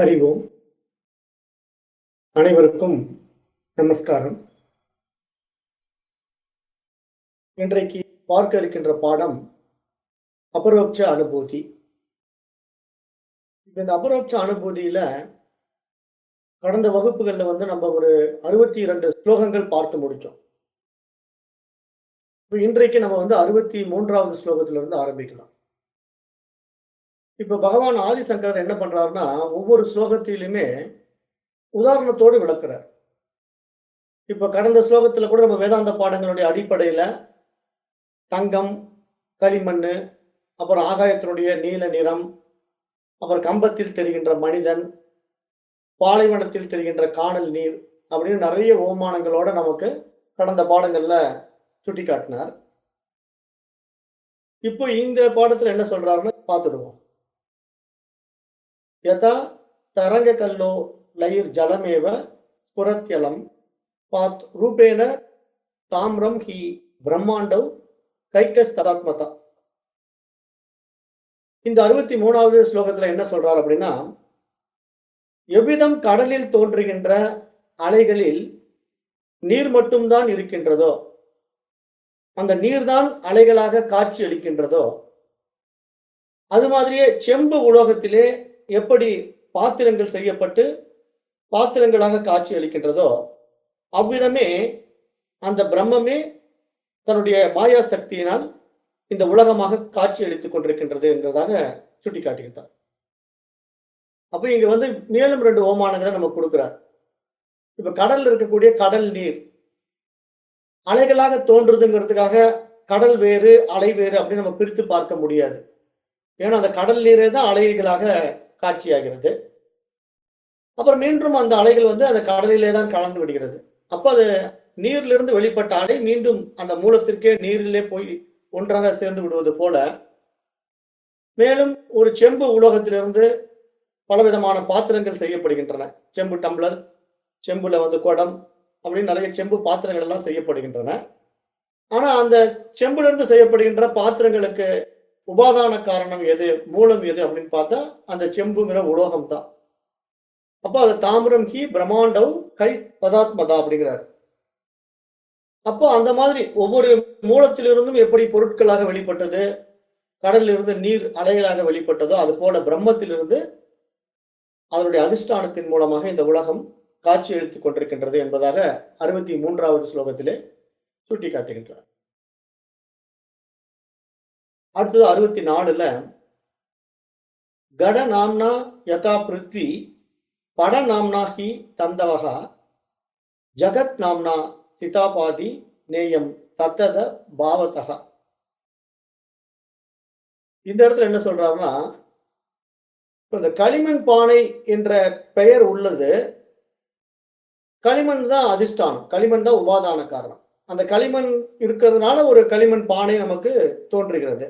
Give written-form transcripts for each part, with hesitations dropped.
அறிவோம். அனைவருக்கும் நமஸ்காரம். இன்றைக்கு பார்க்க இருக்கின்ற பாடம் அபரோக்ஷ அனுபூதி. இந்த அபரோக்ஷ அனுபூதியில கடந்த வகுப்புகள்ல நம்ம ஒரு 62 ஸ்லோகங்கள் பார்த்து முடிச்சோம். இன்றைக்கு நம்ம 63வது ஸ்லோகத்திலிருந்து ஆரம்பிக்கலாம். இப்ப பகவான் ஆதிசங்கரர் என்ன பண்றாருன்னா, ஒவ்வொரு ஸ்லோகத்திலுமே உதாரணத்தோடு விளக்குறார். இப்ப கடந்த ஸ்லோகத்துல கூட நம்ம வேதாந்த பாடங்களுடைய அடிப்படையில தங்கம், களிமண்ணு, அப்புறம் ஆகாயத்தினுடைய நீல நிறம், அப்புறம் கம்பத்தில் தெரிகின்ற மனிதன், பாலைவனத்தில் தெரிகின்ற காணல் நீர் அப்படின்னு நிறைய ஓமானங்களோட நமக்கு கடந்த பாடங்கள்ல சுட்டி காட்டினார். இப்போ இந்த பாடத்துல என்ன சொல்றாருன்னு பார்த்துடுவோம். யதா தரங்க கல்லோ லயிர் ஜலமேவ ஸ்புரத்யலம் பாத் ரூபேன தாம்ரம் ஹி பிரம்மாண்டவ் கைக்கஸ்ததாத்மதா. இந்த 63வது ஸ்லோகத்துல என்ன சொல்றார் அப்படின்னா, எவ்விதம் கடலில் தோன்றுகின்ற அலைகளில் நீர் மட்டும்தான் இருக்கின்றதோ, அந்த நீர்தான் அலைகளாக காட்சி அளிக்கின்றதோ, அது மாதிரியே செம்பு உலோகத்திலே எப்படி பாத்திரங்கள் செய்யப்பட்டு பாத்திரங்களாக காட்சி அளிக்கின்றதோ, அவ்விதமே அந்த பிரம்மமே தன்னுடைய மாயா சக்தியினால் இந்த உலகமாக காட்சி அளித்துக் கொண்டிருக்கின்றது என்பதாக சுட்டி காட்டுகின்றார். அப்ப இங்க மேலும் 2 ஓமானங்களை நம்ம கொடுக்கிறார். இப்ப கடல்ல இருக்கக்கூடிய கடல் நீர் அலைகளாக தோன்றுதுங்கிறதுக்காக கடல் வேறு அலை வேறு அப்படின்னு நம்ம பிரித்து பார்க்க முடியாது. ஏன்னா அந்த கடல் நீரே தான் அலைகளாக காட்சியாகிறது. அப்புறம் மீண்டும் அந்த அலைகள் அந்த கடலிலே தான் கலந்து விடுகிறது. அப்ப அது நீரிலிருந்து வெளிப்பட்ட அலை மீண்டும் அந்த மூலத்திற்கே நீரிலே போய் ஒன்றாக சேர்ந்து விடுவது போல, மேலும் ஒரு செம்பு உலோகத்திலிருந்து பலவிதமான பாத்திரங்கள் செய்யப்படுகின்றன. செம்பு டம்ளர், செம்புல குடம் அப்படின்னு நிறைய செம்பு பாத்திரங்கள் எல்லாம் செய்யப்படுகின்றன. ஆனா அந்த செம்புல இருந்து செய்யப்படுகின்ற பாத்திரங்களுக்கு உபாதான காரணம் எது, மூலம் எது அப்படின்னு பார்த்தா அந்த செம்புங்கிற உலோகம் தான். அப்ப அது தாமிரம் ஹி பிரம்மாண்டவ் கை ததாத்மதா அப்படிங்கிறார். அப்போ அந்த மாதிரி ஒவ்வொரு மூலத்திலிருந்தும் எப்படி பொருட்களாக வெளிப்பட்டது, கடலிலிருந்து நீர் அலைகளாக வெளிப்பட்டதோ, அது போல பிரம்மத்திலிருந்து அதனுடைய அதிஷ்டானத்தின் மூலமாக இந்த உலகம் காட்சி அளித்துக் கொண்டிருக்கின்றது என்பதாக 63வது ஸ்லோகத்திலே சுட்டி காட்டுகின்றார். அடுத்தது 64ல கட நாம்னா யதா பிருத்வி பட நாம்னா ஹி தந்தவகா ஜகத் நாம்னா சிதாபாதி நேயம் தத்தத பாவதகா. இந்த இடத்துல என்ன சொல்றாருன்னா, இந்த களிமண் பானை என்ற பெயர் உள்ளது. களிமண் தான் அதிஷ்டானம், களிமண் தான் உபாதான காரணம். அந்த களிமண் இருக்கிறதுனால ஒரு களிமண் பானை நமக்கு தோன்றுகிறது.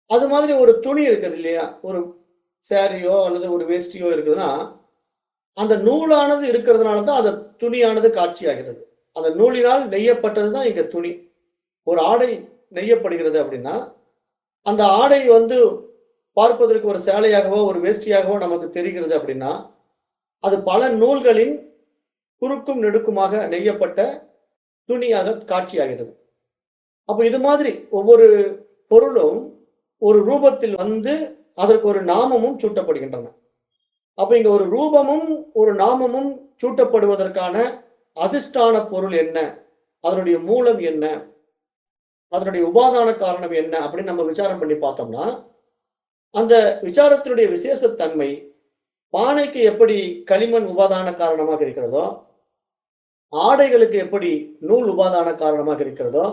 அது மாதிரி ஒரு துணி இருக்குது இல்லையா, ஒரு சாரியோ அல்லது ஒரு வேஷ்டியோ இருக்குதுன்னா, அந்த நூலானது இருக்கிறதுனால தான் அந்த துணியானது காட்சியாகிறது. அந்த நூலினால் நெய்யப்பட்டதுதான் இங்க துணி. ஒரு ஆடை நெய்யப்படுகிறது அப்படின்னா, அந்த ஆடை பார்ப்பதற்கு ஒரு சேலையாகவோ ஒரு வேஷ்டியாகவோ நமக்கு தெரிகிறது அப்படின்னா, அது பல நூல்களின் குறுக்கும் நெடுக்குமாக நெய்யப்பட்ட துணியாக காட்சியாகிறது. அப்ப இது மாதிரி ஒவ்வொரு பொருளும் ஒரு ரூபத்தில் அதற்கு ஒரு நாமமும் சூட்டப்படுகின்றன. அப்ப இங்க ஒரு ரூபமும் ஒரு நாமமும் சூட்டப்படுவதற்கான அதிஷ்டான பொருள் என்ன, அதனுடைய மூலம் என்ன, அதனுடைய உபாதான காரணம் என்ன அப்படின்னு நம்ம விசாரம் பண்ணி பார்த்தோம்னா, அந்த விசாரத்தினுடைய விசேஷத்தன்மை பானைக்கு எப்படி களிமண் உபாதான காரணமாக இருக்கிறதோ, ஆடைகளுக்கு எப்படி நூல் உபாதான காரணமாக இருக்கிறதோ,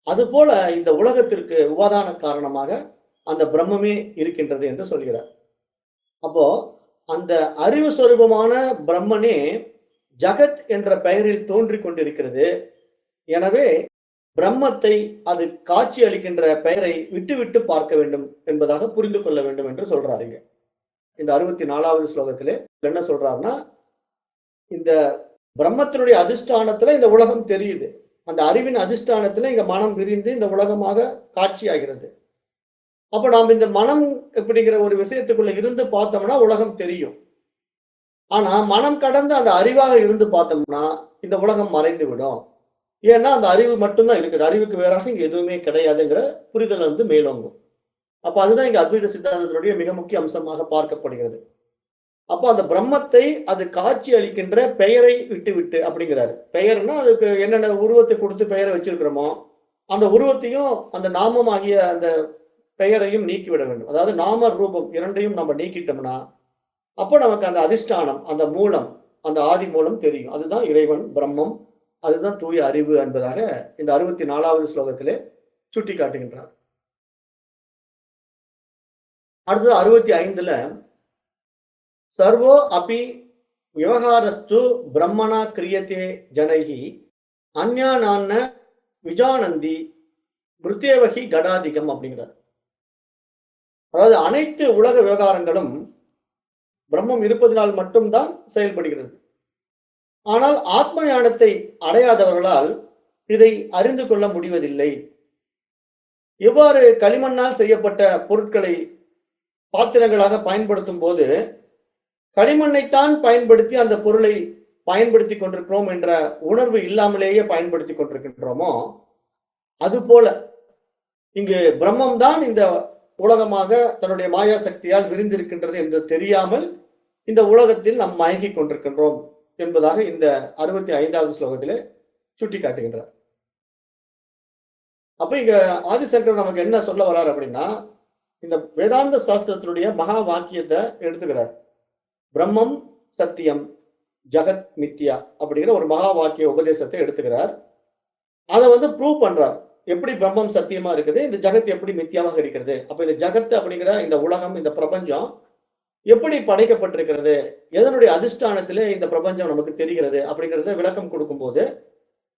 அதுபோல இந்த உலகத்திற்கு உபாதான காரணமாக அந்த பிரம்மமே இருக்கின்றது என்று சொல்கிறார். அப்போ அந்த அறிவு சொரூபமான பிரம்மனே ஜகத் என்ற பெயரில் தோன்றிக் கொண்டிருக்கிறது. எனவே பிரம்மத்தை அது காட்சி அளிக்கின்ற பெயரை விட்டு விட்டு பார்க்க வேண்டும் என்பதாக புரிந்து கொள்ள வேண்டும் என்று சொல்றாருங்க. இந்த 64வது ஸ்லோகத்திலே என்ன சொல்றாருன்னா, இந்த பிரம்மத்தினுடைய அதிஷ்டானத்துல இந்த உலகம் தெரியுது. அந்த அறிவின் அதிஷ்டானத்துல இங்க மனம் விரிந்து இந்த உலகமாக காட்சியாகிறது. அப்ப நாம் இந்த மனம் அப்படிங்கிற ஒரு விஷயத்துக்குள்ள இருந்து பார்த்தோம்னா உலகம் தெரியும். ஆனா மனம் கடந்து அந்த அறிவாக இருந்து பார்த்தோம்னா இந்த உலகம் மறைந்து விடும். ஏன்னா அந்த அறிவு மட்டும் தான் இருக்குது. அறிவுக்கு வேறாக இங்க எதுவுமே கிடையாதுங்கிற புரிதல் மேலோங்கும். அப்ப அதுதான் இங்க அத்வைத சித்தாந்தத்தினுடைய மிக முக்கிய அம்சமாக பார்க்கப்படுகிறது. அப்ப அந்த பிரம்மத்தை அது காட்சி அளிக்கின்ற பெயரை விட்டு அப்படிங்கிறாரு. பெயர்னா அதுக்கு என்னென்ன உருவத்தை கொடுத்து பெயரை வச்சிருக்கிறோமோ, அந்த உருவத்தையும் அந்த நாமம் ஆகிய அந்த பெயரையும் நீக்கிவிட வேண்டும். அதாவது நாம ரூபம் 2யும் நம்ம நீக்கிட்டோம்னா, அப்ப நமக்கு அந்த அதிஷ்டானம், அந்த மூலம், அந்த ஆதி மூலம் தெரியும். அதுதான் இறைவன், பிரம்மம். அதுதான் தூய அறிவு என்பதாக இந்த 64வது ஸ்லோகத்திலே சுட்டிக்காட்டுகின்றார். அடுத்தது 65ல சர்வோ அபி விவகாரஸ்து பிரம்மணா கிரியத்தே ஜனைஹி அந்யானான்ன விஜானந்தி மிருத்யேவகி கடாதிகம் அப்படிங்கிறார். அதாவது அனைத்து உலக விவகாரங்களும் பிரம்மம் இருப்பதனால் மட்டும்தான் செயல்படுகிறது. ஆனால் ஆத்ம ஞானத்தை அடையாதவர்களால் இதை அறிந்து கொள்ள முடிவதில்லை. எவ்வாறு களிமண்ணால் செய்யப்பட்ட பொருட்களை பாத்திரங்களாக பயன்படுத்தும் போது களிமண்ணைத்தான் பயன்படுத்தி அந்த பொருளை பயன்படுத்தி கொண்டிருக்கிறோம் என்ற உணர்வு இல்லாமலேயே பயன்படுத்தி கொண்டிருக்கின்றோமோ, அதுபோல இங்கு பிரம்மம் தான் இந்த உலகமாக தன்னுடைய மாயா சக்தியால் விரிந்திருக்கின்றது என்று தெரியாமல் இந்த உலகத்தில் நாம் மயங்கிக் கொண்டிருக்கின்றோம் என்பதாக இந்த 65வது ஸ்லோகத்திலே சுட்டி காட்டுகின்றார். அப்ப இங்க ஆதிசங்கர் நமக்கு என்ன சொல்ல வர்றார் அப்படின்னா, இந்த வேதாந்த சாஸ்திரத்தினுடைய மகா வாக்கியத்தை எடுத்துக்கிறார். பிரம்மம் சத்தியம், ஜகத் மித்யா அப்படிங்கிற ஒரு மகா வாக்கிய உபதேசத்தை எடுத்துக்கிறார். அதை ப்ரூவ் பண்றார். எப்படி பிரம்மம் சத்தியமா இருக்குது, இந்த ஜகத் எப்படி மித்தியாவாக இருக்கிறது. அப்ப இந்த ஜகத் அப்படிங்கிற இந்த உலகம், இந்த பிரபஞ்சம் எப்படி படைக்கப்பட்டிருக்கிறது, எதனுடைய அதிஷ்டானத்திலே இந்த பிரபஞ்சம் நமக்கு தெரிகிறது அப்படிங்கிறத விளக்கம் கொடுக்கும்போது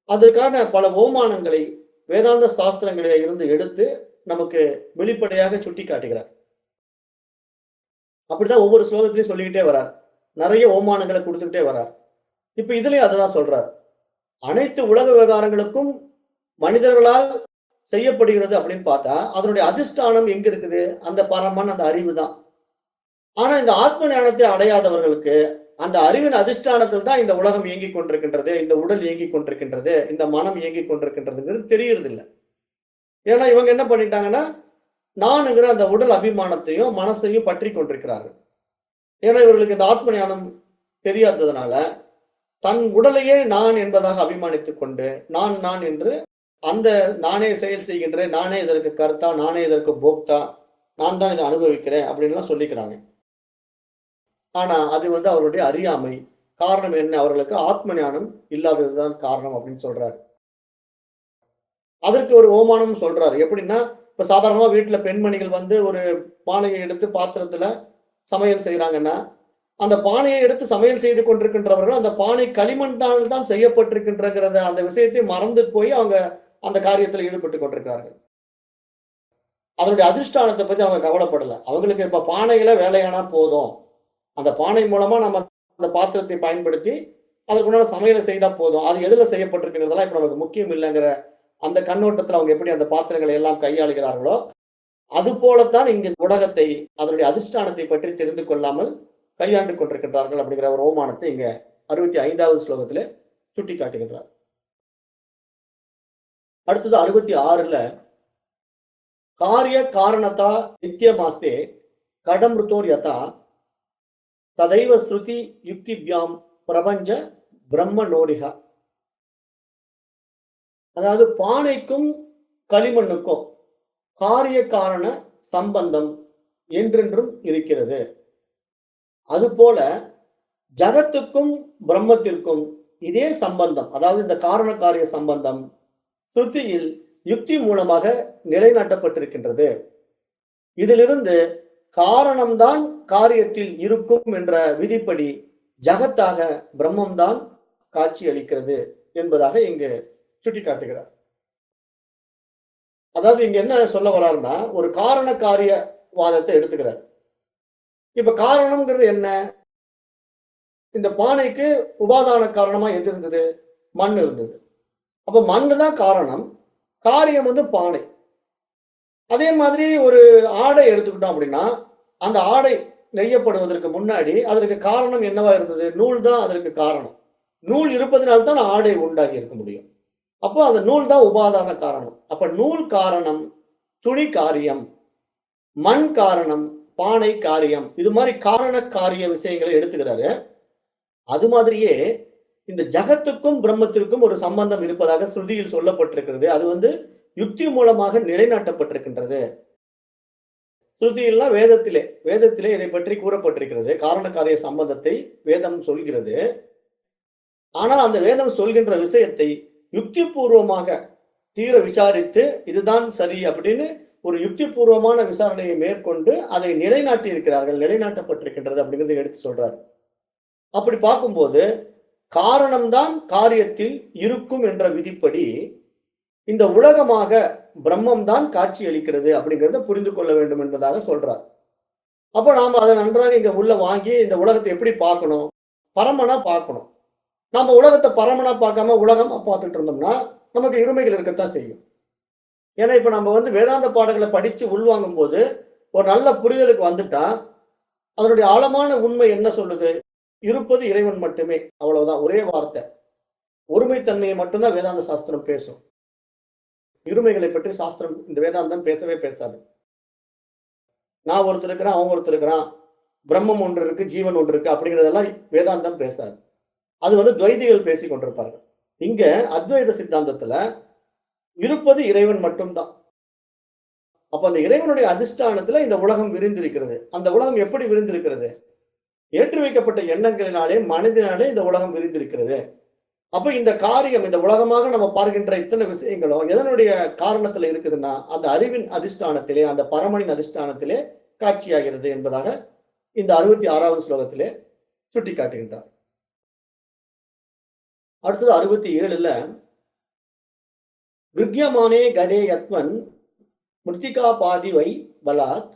அதற்கான பல ஓமானங்களை வேதாந்த சாஸ்திரங்களில இருந்து எடுத்து நமக்கு வெளிப்படையாக சுட்டி காட்டுகிறார். அப்படிதான் ஒவ்வொரு ஸ்லோகத்திலையும் சொல்லிக்கிட்டே வரார். நிறைய ஓமானங்களை கொடுத்துக்கிட்டே வரார். இப்ப இதுலயும் அததான் சொல்றார். அனைத்து உலக விவகாரங்களுக்கும் மனிதர்களால் செய்யப்படுகிறது அப்படின்னு பார்த்தா அதனுடைய அதிஷ்டானம் எங்க இருக்குது, அந்த பரமன், அந்த அறிவு தான். ஆனா இந்த ஆத்ம ஞானத்தை அடையாதவர்களுக்கு அந்த அறிவின் அதிஷ்டானத்தில் தான் இந்த உலகம் இயங்கிக் கொண்டிருக்கின்றது, இந்த உடல் இயங்கிக் கொண்டிருக்கின்றது, இந்த மனம் இயங்கிக் கொண்டிருக்கின்றதுங்கிறது தெரியறது இல்லை. ஏன்னா இவங்க என்ன பண்ணிட்டாங்கன்னா நானுங்கிற அந்த உடல் அபிமானத்தையும் மனசையும் பற்றி கொண்டிருக்கிறார்கள். ஏன்னா இவர்களுக்கு இந்த ஆத்ம ஞானம் தெரியாததுனால தன் உடலையே நான் என்பதாக அபிமானித்துக் கொண்டு நான் நான் என்று அந்த நானே செயல் செய்கின்றேன், நானே இதற்கு கர்த்தா, நானே இதற்கு போக்தா, நான் தான் இதை அனுபவிக்கிறேன் அப்படின்லாம் சொல்லிக்கிறாங்க. ஆனா அது அவருடைய அறியாமை. காரணம் என்ன, அவர்களுக்கு ஆத்ம ஞானம் இல்லாததுதான் காரணம் அப்படின்னு சொல்றாரு. அதற்கு ஒரு ஓமானம் சொல்றாரு. எப்படின்னா, இப்ப சாதாரணமா வீட்டுல பெண்மணிகள் ஒரு பானையை எடுத்து பாத்திரத்துல சமையல் செய்யறாங்கன்னா, அந்த பானையை எடுத்து சமையல் செய்து கொண்டிருக்கின்றவர்கள் அந்த பானை களிமண்ணால் தான் செய்யப்பட்டிருக்கின்றத அந்த விஷயத்தை மறந்து போய் அவங்க அந்த காரியத்தில் ஈடுபட்டு கொண்டிருக்கிறார்கள். அதனுடைய அதிஷ்டானத்தை பத்தி அவங்க கவலைப்படல. அவங்களுக்கு இப்ப பானைகளை வேலையானா போதும், அந்த பானை மூலமா நம்ம அந்த பாத்திரத்தை பயன்படுத்தி அதற்குண்டான சமையலை செய்தா போதும், அது எதுல செய்யப்பட்டிருக்கிறதெல்லாம் இப்ப நமக்கு முக்கியம் இல்லைங்கிற அந்த கண்ணோட்டத்துல அவங்க எப்படி அந்த பாத்திரங்களை எல்லாம் கையாளுகிறார்களோ, அது போலத்தான் இங்கு உலகத்தை அதனுடைய அதிஷ்டானத்தை பற்றி தெரிந்து கொள்ளாமல் கையாண்டு கொண்டிருக்கின்றார்கள் அப்படிங்கிற ஒரு ஓமானத்தை இங்க 65வது ஸ்லோகத்திலே சுட்டி காட்டுகின்றார். அடுத்தது 66ல காரிய காரணதா நித்தியமாஸ்தே கடமிருத்தோர் யதா ததைவ ஸ்ருதி யுக்திபியாம் பிரபஞ்ச பிரம்ம நோரிகா. அதாவது பானைக்கும் களிமண்ணுக்கும் காரிய காரண சம்பந்தம் என்றென்றும் இருக்கிறது. அதுபோல ஜகத்துக்கும் பிரம்மத்திற்கும் இதே சம்பந்தம், அதாவது இந்த காரண காரிய சம்பந்தம் ஸ்ருதியில் யுக்தி மூலமாக நிலைநாட்டப்பட்டிருக்கின்றது. இதிலிருந்து காரணம்தான் காரியத்தில் இருக்கும் என்ற விதிப்படி ஜகத்தாக பிரம்மம்தான் காட்சி அளிக்கிறது என்பதாக இங்கு சுட்டிக்காட்டுகிறார். அதாவது இங்க என்ன சொல்ல வர்றாருன்னா, ஒரு காரண காரிய வாதத்தை எடுத்துக்கிறார். இப்ப காரணம்ங்கிறது என்ன, இந்த பானைக்கு உபாதான காரணமா எது இருந்தது, மண் இருந்தது. அப்ப மண்ணு தான் காரணம், காரியம் பானை. அதே மாதிரி ஒரு ஆடை எடுத்துக்கிட்டோம் அப்படின்னா, அந்த ஆடை நெய்யப்படுவதற்கு முன்னாடி அதற்கு காரணம் என்னவா இருந்தது? நூல் தான் அதற்கு காரணம். நூல் இருப்பதனால் தான் ஆடை உண்டாகி இருக்க முடியும். அப்போ அந்த நூல் தான் உபாதான காரணம். அப்ப நூல் காரணம், துணி காரியம், மண் காரணம், பானை காரியம். இது மாரி காரண காரிய விஷயங்களை எடுத்துக்கிறாரு. அது மாதிரியே இந்த ஜகத்துக்கும் பிரம்மத்திற்கும் ஒரு சம்பந்தம் இருப்பதாக ஸ்ருதியில் சொல்லப்பட்டிருக்கிறது. அது யுக்தி மூலமாக நிலைநாட்டப்பட்டிருக்கின்றது. ஸ்ருதியெல்லாம் வேதத்திலே இதைப் பற்றி கூறப்பட்டிருக்கிறது. காரண காரிய சம்பந்தத்தை வேதம் சொல்கிறது. ஆனால் அந்த வேதம் சொல்கின்ற விஷயத்தை யுக்தி பூர்வமாக தீர விசாரித்து இதுதான் சரி அப்படின்னு ஒரு யுக்தி பூர்வமான விசாரணையை மேற்கொண்டு அதை நிலைநாட்டி இருக்கிறார்கள். நிலைநாட்டப்பட்டிருக்கின்றது அப்படிங்கிறதை எடுத்து சொல்றார். அப்படி பார்க்கும்போது காரணம்தான் காரியத்தில் இருக்கும் என்ற விதிப்படி இந்த உலகமாக பிரம்மம் தான் காட்சி அளிக்கிறது அப்படிங்கிறத புரிந்து கொள்ள வேண்டும் என்பதாக சொல்றார். அப்ப நாம அதை நன்றாக இங்க உள்ள வாங்கி இந்த உலகத்தை எப்படி பார்க்கணும்? பரமனா பார்க்கணும். நாம உலகத்தை பரமனா பார்க்காம உலகமா பார்த்துட்டு இருந்தோம்னா நமக்கு இருமைகள் இருக்கத்தான் செய்யும். ஏன்னா இப்ப நம்ம வேதாந்த பாடங்களை படிச்சு உள்வாங்கும் போது ஒரு நல்ல புரிதலுக்கு வந்துட்டா அதனுடைய ஆழமான உண்மை என்ன சொல்லுது? இருப்பது இறைவன் மட்டுமே. அவ்வளவுதான். ஒரே வார்த்தை. ஒருமைத்தன்மையை மட்டும்தான் வேதாந்த சாஸ்திரம் பேசும். இருமைகளை பற்றி சாஸ்திரம் இந்த வேதாந்தம் பேசவே பேசாது. நான் ஒருத்தர் இருக்கிறேன், அவன் ஒருத்தர் இருக்கிறான், பிரம்மம் ஒன்று இருக்கு, ஜீவன் ஒன்று இருக்கு அப்படிங்கிறதெல்லாம் வேதாந்தம் பேசாது. அது துவைதிகள் பேசிக் கொண்டிருப்பார்கள். இங்க அத்வைத சித்தாந்தத்துல இருப்பது இறைவன் மட்டும்தான். அப்ப அந்த இறைவனுடைய அதிஷ்டானத்துல இந்த உலகம் விரிந்திருக்கிறது. அந்த உலகம் எப்படி விரிந்திருக்கிறது? ஏற்றி வைக்கப்பட்ட எண்ணங்களினாலே மனதினாலே இந்த உலகம் விரிந்திருக்கிறது. அப்ப இந்த காரியம் இந்த உலகமாக நம்ம பார்க்கின்ற இத்தனை விஷயங்களும் எதனுடைய காரணத்துல இருக்குதுன்னா அந்த அறிவின் அதிஷ்டானத்திலே அந்த பரமனின் அதிஷ்டானத்திலே காட்சியாகிறது என்பதாக இந்த 66வது ஸ்லோகத்திலே சுட்டி காட்டுகின்றார். அடுத்தது 67ல கிருக்யமானே கடே யத்வன் மிருத்திகா பாதி வை பலாத்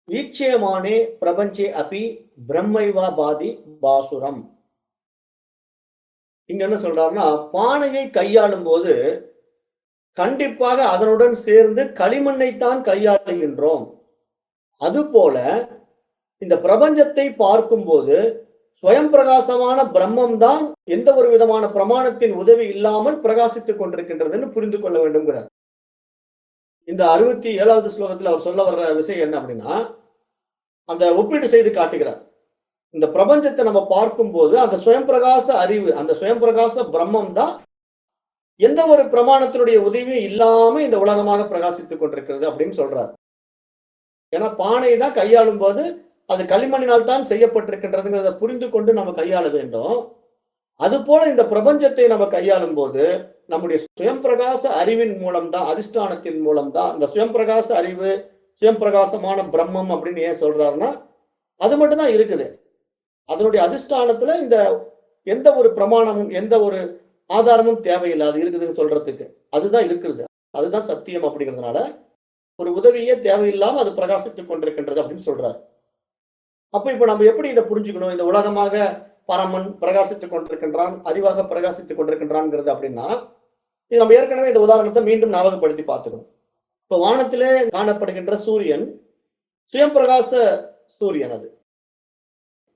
வீட்சயமானே பிரபஞ்சே அபி பிரம்மைவா பாதி பாசுரம். இங்க என்ன சொல்றாருன்னா, பானையை கையாளும் போது கண்டிப்பாக அதனுடன் சேர்ந்து களிமண்ணைத்தான் கையாளுகின்றோம். அதுபோல இந்த பிரபஞ்சத்தை பார்க்கும்போது ஸ்வயம் பிரகாசமான பிரம்மம் தான் எந்த ஒரு விதமான பிரமாணத்தின் உதவி இல்லாமல் பிரகாசித்துக் கொண்டிருக்கின்றதுன்னு புரிந்து கொள்ள வேண்டும்ங்கிறார். இந்த 67வது ஸ்லோகத்தில் அவர் சொல்ல வர்ற விஷயம் என்ன அப்படின்னா, அந்த ஒப்பீடு செய்து காட்டுகிறார். இந்த பிரபஞ்சத்தை நம்ம பார்க்கும்போது அந்த ஸ்வயம் பிரகாச அறிவு, அந்த ஸ்வயம் பிரகாச பிரம்மம் தான் எந்த ஒரு பிரமாணத்தினுடைய உதவியும் இல்லாம இந்த உலகமாக பிரகாசித்துக் கொண்டிருக்கிறது அப்படின்னு சொல்றார். ஏன்னா பானை தான் கையாளும் போது அது களிமண்ணினால் தான் செய்யப்பட்டிருக்கின்றதுங்கிறத புரிந்து கொண்டு நம்ம கையாள வேண்டும். அது போல இந்த பிரபஞ்சத்தை நம்ம கையாளும் போது நம்முடைய சுயம் பிரகாச அறிவின் மூலம் தான், அதிஷ்டானத்தின் மூலம் தான் இந்த சுயம் பிரகாச அறிவு, சுயம் பிரகாசமான பிரம்மம் அப்படின்னு ஏன் சொல்றாருன்னா அது மட்டும் தான் இருக்குது. அதனுடைய அதிஷ்டானத்துல இந்த எந்த ஒரு பிரமாணமும் எந்த ஒரு ஆதாரமும் தேவையில்லை அது இருக்குதுன்னு சொல்றதுக்கு. அதுதான் இருக்கிறது, அதுதான் சத்தியம் அப்படிங்கிறதுனால ஒரு உதவியே தேவையில்லாம அது பிரகாசித்துக் கொண்டிருக்கின்றது அப்படின்னு சொல்றாரு. அப்ப இப்ப நம்ம எப்படி இதை புரிஞ்சுக்கணும்? இந்த உலகமாக பரமன் பிரகாசித்துக் கொண்டிருக்கின்றான், அறிவாக பிரகாசித்துக் கொண்டிருக்கின்றான்ங்கிறது அப்படின்னா இது நம்ம ஏற்கனவே இந்த உதாரணத்தை மீண்டும் ஞாபகப்படுத்தி பார்த்துக்கணும். இப்ப வானத்திலே காணப்படுகின்ற சூரியன் சுயம் பிரகாச சூரியன்.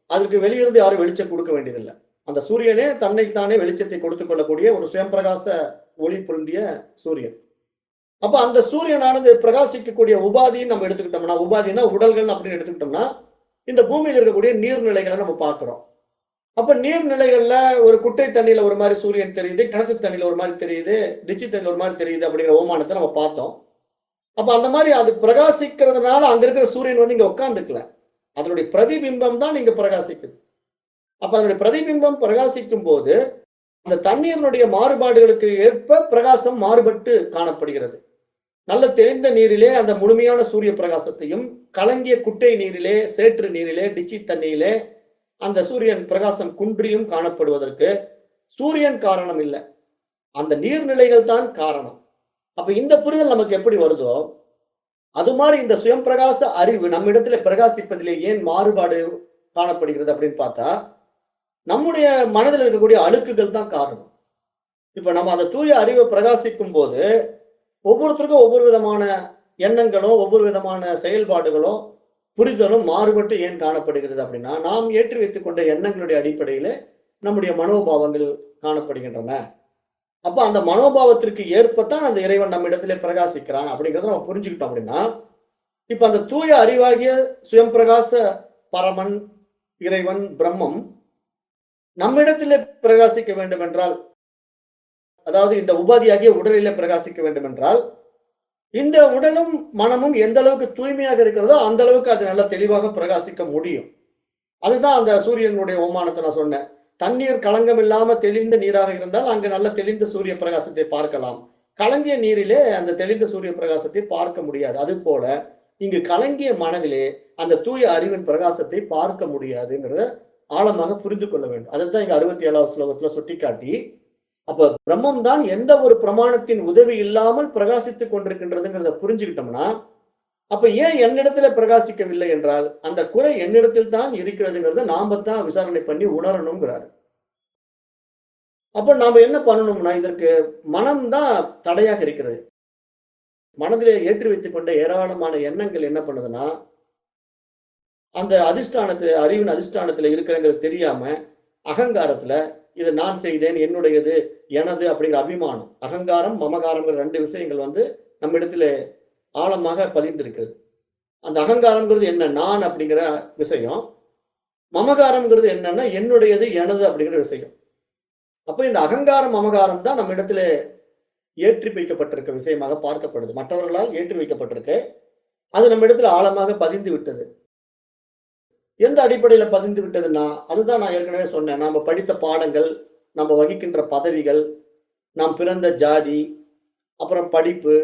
அதுக்கு வெளியிருந்து யாரும் வெளிச்சம் கொடுக்க வேண்டியதில்லை. அந்த சூரியனே தன்னைத்தானே வெளிச்சத்தை கொடுத்துக் கொள்ளக்கூடிய ஒரு சுயம் பிரகாச ஒளி பொருந்திய சூரியன். அப்ப அந்த சூரியனானது பிரகாசிக்கக்கூடிய உபாதின்னு நம்ம எடுத்துக்கிட்டோம்னா, உபாதினா உடல்கள் அப்படின்னு எடுத்துக்கிட்டோம்னா இந்த பூமியில் இருக்கக்கூடிய நீர்நிலைகளை நம்ம பார்க்கிறோம். அப்ப நீர்நிலைகள்ல ஒரு குட்டை தண்ணியில ஒரு மாதிரி சூரியன் தெரியுது, கிணத்து தண்ணியில ஒரு மாதிரி தெரியுது, டிச்சி தண்ணியில ஒரு மாதிரி தெரியுது அப்படிங்கிற ஓமானத்தை நம்ம பார்த்தோம். அப்ப அந்த மாதிரி அது பிரகாசிக்கிறதுனால அங்க இருக்கிற சூரியன் இங்க உட்கார்ந்துக்கல, அதனுடைய பிரதிபிம்பம் தான் இங்க பிரகாசிக்குது. அப்ப அதனுடைய பிரதிபிம்பம் பிரகாசிக்கும் போது அந்த தண்ணீரினுடைய மாறுபாடுகளுக்கு ஏற்ப பிரகாசம் மாறுபட்டு காணப்படுகிறது. நல்ல தெளிந்த நீரிலே அந்த முழுமையான சூரிய பிரகாசத்தையும், கலங்கிய குட்டை நீரிலே, சேற்று நீரிலே, டிச்சி தண்ணியிலே அந்த சூரியன் பிரகாசம் குன்றியும் காணப்படுவதற்கு சூரியன் காரணம் இல்லை, அந்த நீர்நிலைகள் தான் காரணம். அப்ப இந்த புரிதல் நமக்கு எப்படி வருதோ அது மாதிரி இந்த சுயம் பிரகாச அறிவு நம்ம இடத்துல பிரகாசிப்பதிலே ஏன் மாறுபாடு காணப்படுகிறது அப்படின்னு பார்த்தா நம்முடைய மனதில் இருக்கக்கூடிய அழுக்குகள் தான் காரணம். இப்ப நம்ம அந்த தூய அறிவை பிரகாசிக்கும் போது ஒவ்வொருத்தருக்கும் ஒவ்வொரு விதமான எண்ணங்களும், ஒவ்வொரு விதமான செயல்பாடுகளும், புரிதலும் மாறுபட்டு ஏன் காணப்படுகிறது அப்படின்னா, நாம் ஏற்றி வைத்துக் கொண்ட எண்ணங்களுடைய அடிப்படையில நம்முடைய மனோபாவங்கள் காணப்படுகின்றன. அப்ப அந்த மனோபாவத்திற்கு ஏற்பத்தான் அந்த இறைவன் நம்மிடத்திலே பிரகாசிக்கிறான் அப்படிங்கிறத நம்ம புரிஞ்சுக்கிட்டோம் அப்படின்னா, இப்ப அந்த தூய அறிவாகிய சுயம் பிரகாச பரமன், இறைவன், பிரம்மம் நம்மிடத்திலே பிரகாசிக்க வேண்டும் என்றால், அதாவது இந்த உபாதியாகிய உடலிலே பிரகாசிக்க வேண்டும் என்றால், இந்த உடலும் மனமும் எந்த அளவுக்கு தூய்மையாக இருக்கிறதோ அந்த அளவுக்கு அது நல்லா தெளிவாக பிரகாசிக்க முடியும். அதுதான் அந்த சூரியனுடைய ஓமானத்தை நான் சொன்னேன். தண்ணீர் களங்கம் இல்லாம தெளிந்த நீராக இருந்தால் அங்கு நல்ல தெளிந்த சூரிய பிரகாசத்தை பார்க்கலாம். கலங்கிய நீரிலே அந்த தெளிந்த சூரிய பிரகாசத்தை பார்க்க முடியாது. அது போல இங்கு கலங்கிய மனதிலே அந்த தூய அறிவின் பிரகாசத்தை பார்க்க முடியாதுங்கிறத ஆழமாக புரிந்து கொள்ள வேண்டும். அதைத்தான் இங்க 67வது ஸ்லோகத்துல சுட்டிக்காட்டி, அப்ப பிரம்மம் தான் எந்த ஒரு பிரமாணத்தின் உதவி இல்லாமல் பிரகாசித்துக் கொண்டிருக்கின்றதுங்கிறத புரிஞ்சுக்கிட்டோம்னா, அப்ப ஏன் என்னிடத்துல பிரகாசிக்கவில்லை என்றால், அந்த குறை என்னிடத்தில் தான் இருக்கிறதுங்கிறத நாம தான் விசாரணை பண்ணி உணரணுங்கிறாரு. அப்ப நாம என்ன பண்ணணும்னா, இதற்கு மனம் தான் தடையாக இருக்கிறது. மனதிலே ஏற்றி வைத்துக் கொண்ட ஏராளமான எண்ணங்கள் என்ன பண்ணுதுன்னா, அந்த அதிஷ்டானத்துல அறிவின் அதிஷ்டானத்துல இருக்கிறங்கிறது தெரியாம அகங்காரத்துல இதை நான் செய்தேன், என்னுடையது, எனது அப்படிங்கிற அபிமானம், அகங்காரம் மமகாரம்ங்கிற 2 விஷயங்கள் வந்து நம்ம இடத்துல ஆழமாக பதிந்திருக்கிறது. அந்த அகங்காரம்ங்கிறது என்ன, நான் அப்படிங்கிற விஷயம். மமகாரம்ங்கிறது என்னன்னா என்னுடையது, எனது அப்படிங்கிற விஷயம். அப்ப இந்த அகங்காரம் மமகாரம் தான் நம்ம இடத்துல ஏற்றி வைக்கப்பட்டிருக்க விஷயமாக பார்க்கப்படுது. மற்றவர்களால் ஏற்றி வைக்கப்பட்டிருக்கு. அது நம்ம இடத்துல ஆழமாக பதிந்து விட்டது. எந்த அடிப்படையில பதிந்து விட்டதுன்னா, அதுதான் நான் ஏற்கனவே சொன்னேன். நாம படித்த பாடங்கள், நம்ம வகிக்கின்ற பதவிகள், நாம் பிறந்த ஜாதி, அப்புறம் படிப்பு,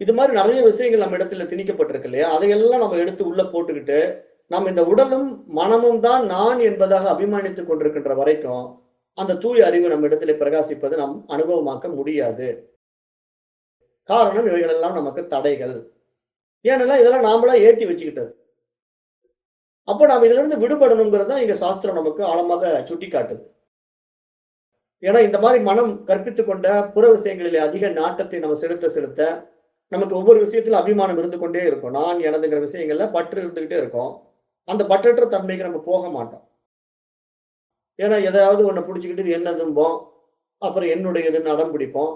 இது மாதிரி நிறைய விஷயங்கள் நம்ம இடத்துல திணிக்கப்பட்டிருக்கு இல்லையா? அதையெல்லாம் நம்ம எடுத்து உள்ள போட்டுக்கிட்டு, நம்ம இந்த உடலும் மனமும் தான் நான் என்பதாக அபிமானித்துக் கொண்டிருக்கின்ற வரைக்கும், அந்த தூய அறிவு நம்ம இடத்திலே பிரகாசிப்பது நாம் அனுபவமாக்க முடியாது. காரணம் இவைகள் எல்லாம் நமக்கு தடைகள். ஏனென்னா இதெல்லாம் நாமளா ஏத்தி வச்சுக்கிட்டது. அப்ப நாம இதுல இருந்து விடுபடணுங்கிறத இங்க சாஸ்திரம் நமக்கு ஆழமாக சுட்டிக்காட்டுது. ஏன்னா இந்த மாதிரி மனம் கற்பித்துக் கொண்ட புற விஷயங்களிலே அதிக நாட்டத்தை நம்ம செலுத்த நமக்கு ஒவ்வொரு விஷயத்துல அபிமானம் இருந்து கொண்டே இருக்கும். நான் எனதுங்கிற விஷயங்கள்ல பற்று இருந்துகிட்டே இருக்கும். அந்த பற்றற்ற தன்மைக்கு நம்ம போக மாட்டோம். ஏன்னா எதையாவது ஒண்ணு பிடிச்சுக்கிட்டு இது என்னதும்போம், அப்புறம் என்னுடையதுன்னு அடம் பிடிப்போம்.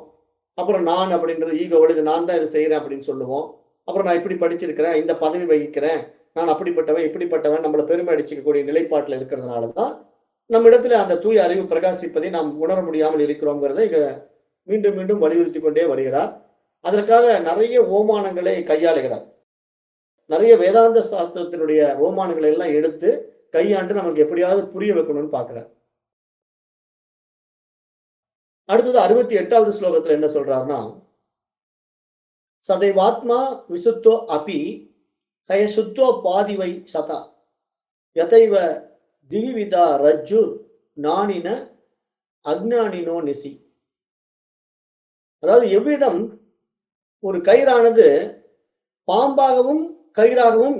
அப்புறம் நான் அப்படின்றது ஈகோவோட இது நான் தான் இதை செய்யறேன் அப்படின்னு சொல்லுவோம். அப்புறம் நான் இப்படி படிச்சிருக்கிறேன், இந்த பதவி வகிக்கிறேன், நான் அப்படிப்பட்டவன் இப்படிப்பட்டவன் நம்மளை பெருமை அடிச்சுக்கக்கூடிய நிலைப்பாட்டில் இருக்கிறதுனாலதான் நம்ம இடத்துல அந்த தூய அறிவு பிரகாசிப்பதை நாம் உணர முடியாமல் இருக்கிறோங்கிறத இங்க மீண்டும் மீண்டும் வலியுறுத்தி கொண்டே வருகிறார். அதற்காக நிறைய ஓமானங்களை கையாளுகிறார். நிறைய வேதாந்த சாஸ்திரத்தினுடைய ஓமானங்களை எல்லாம் எடுத்து கையாண்டு நமக்கு எப்படியாவது புரிய வைக்கணும்னு பார்க்கிறார். அடுத்தது 68வது ஸ்லோகத்துல என்ன சொல்றாருன்னா, சதைவாத்மா விசுத்தோ அபி ஹயசுத்தோ பாதிவை சதா யதைவ திவிவிதா ரஜ்ஜு நானின அக்ஞானினோ நிசி. அதாவது எவ்விதம் ஒரு கயிறானது பாம்பாகவும் கயிறாகவும்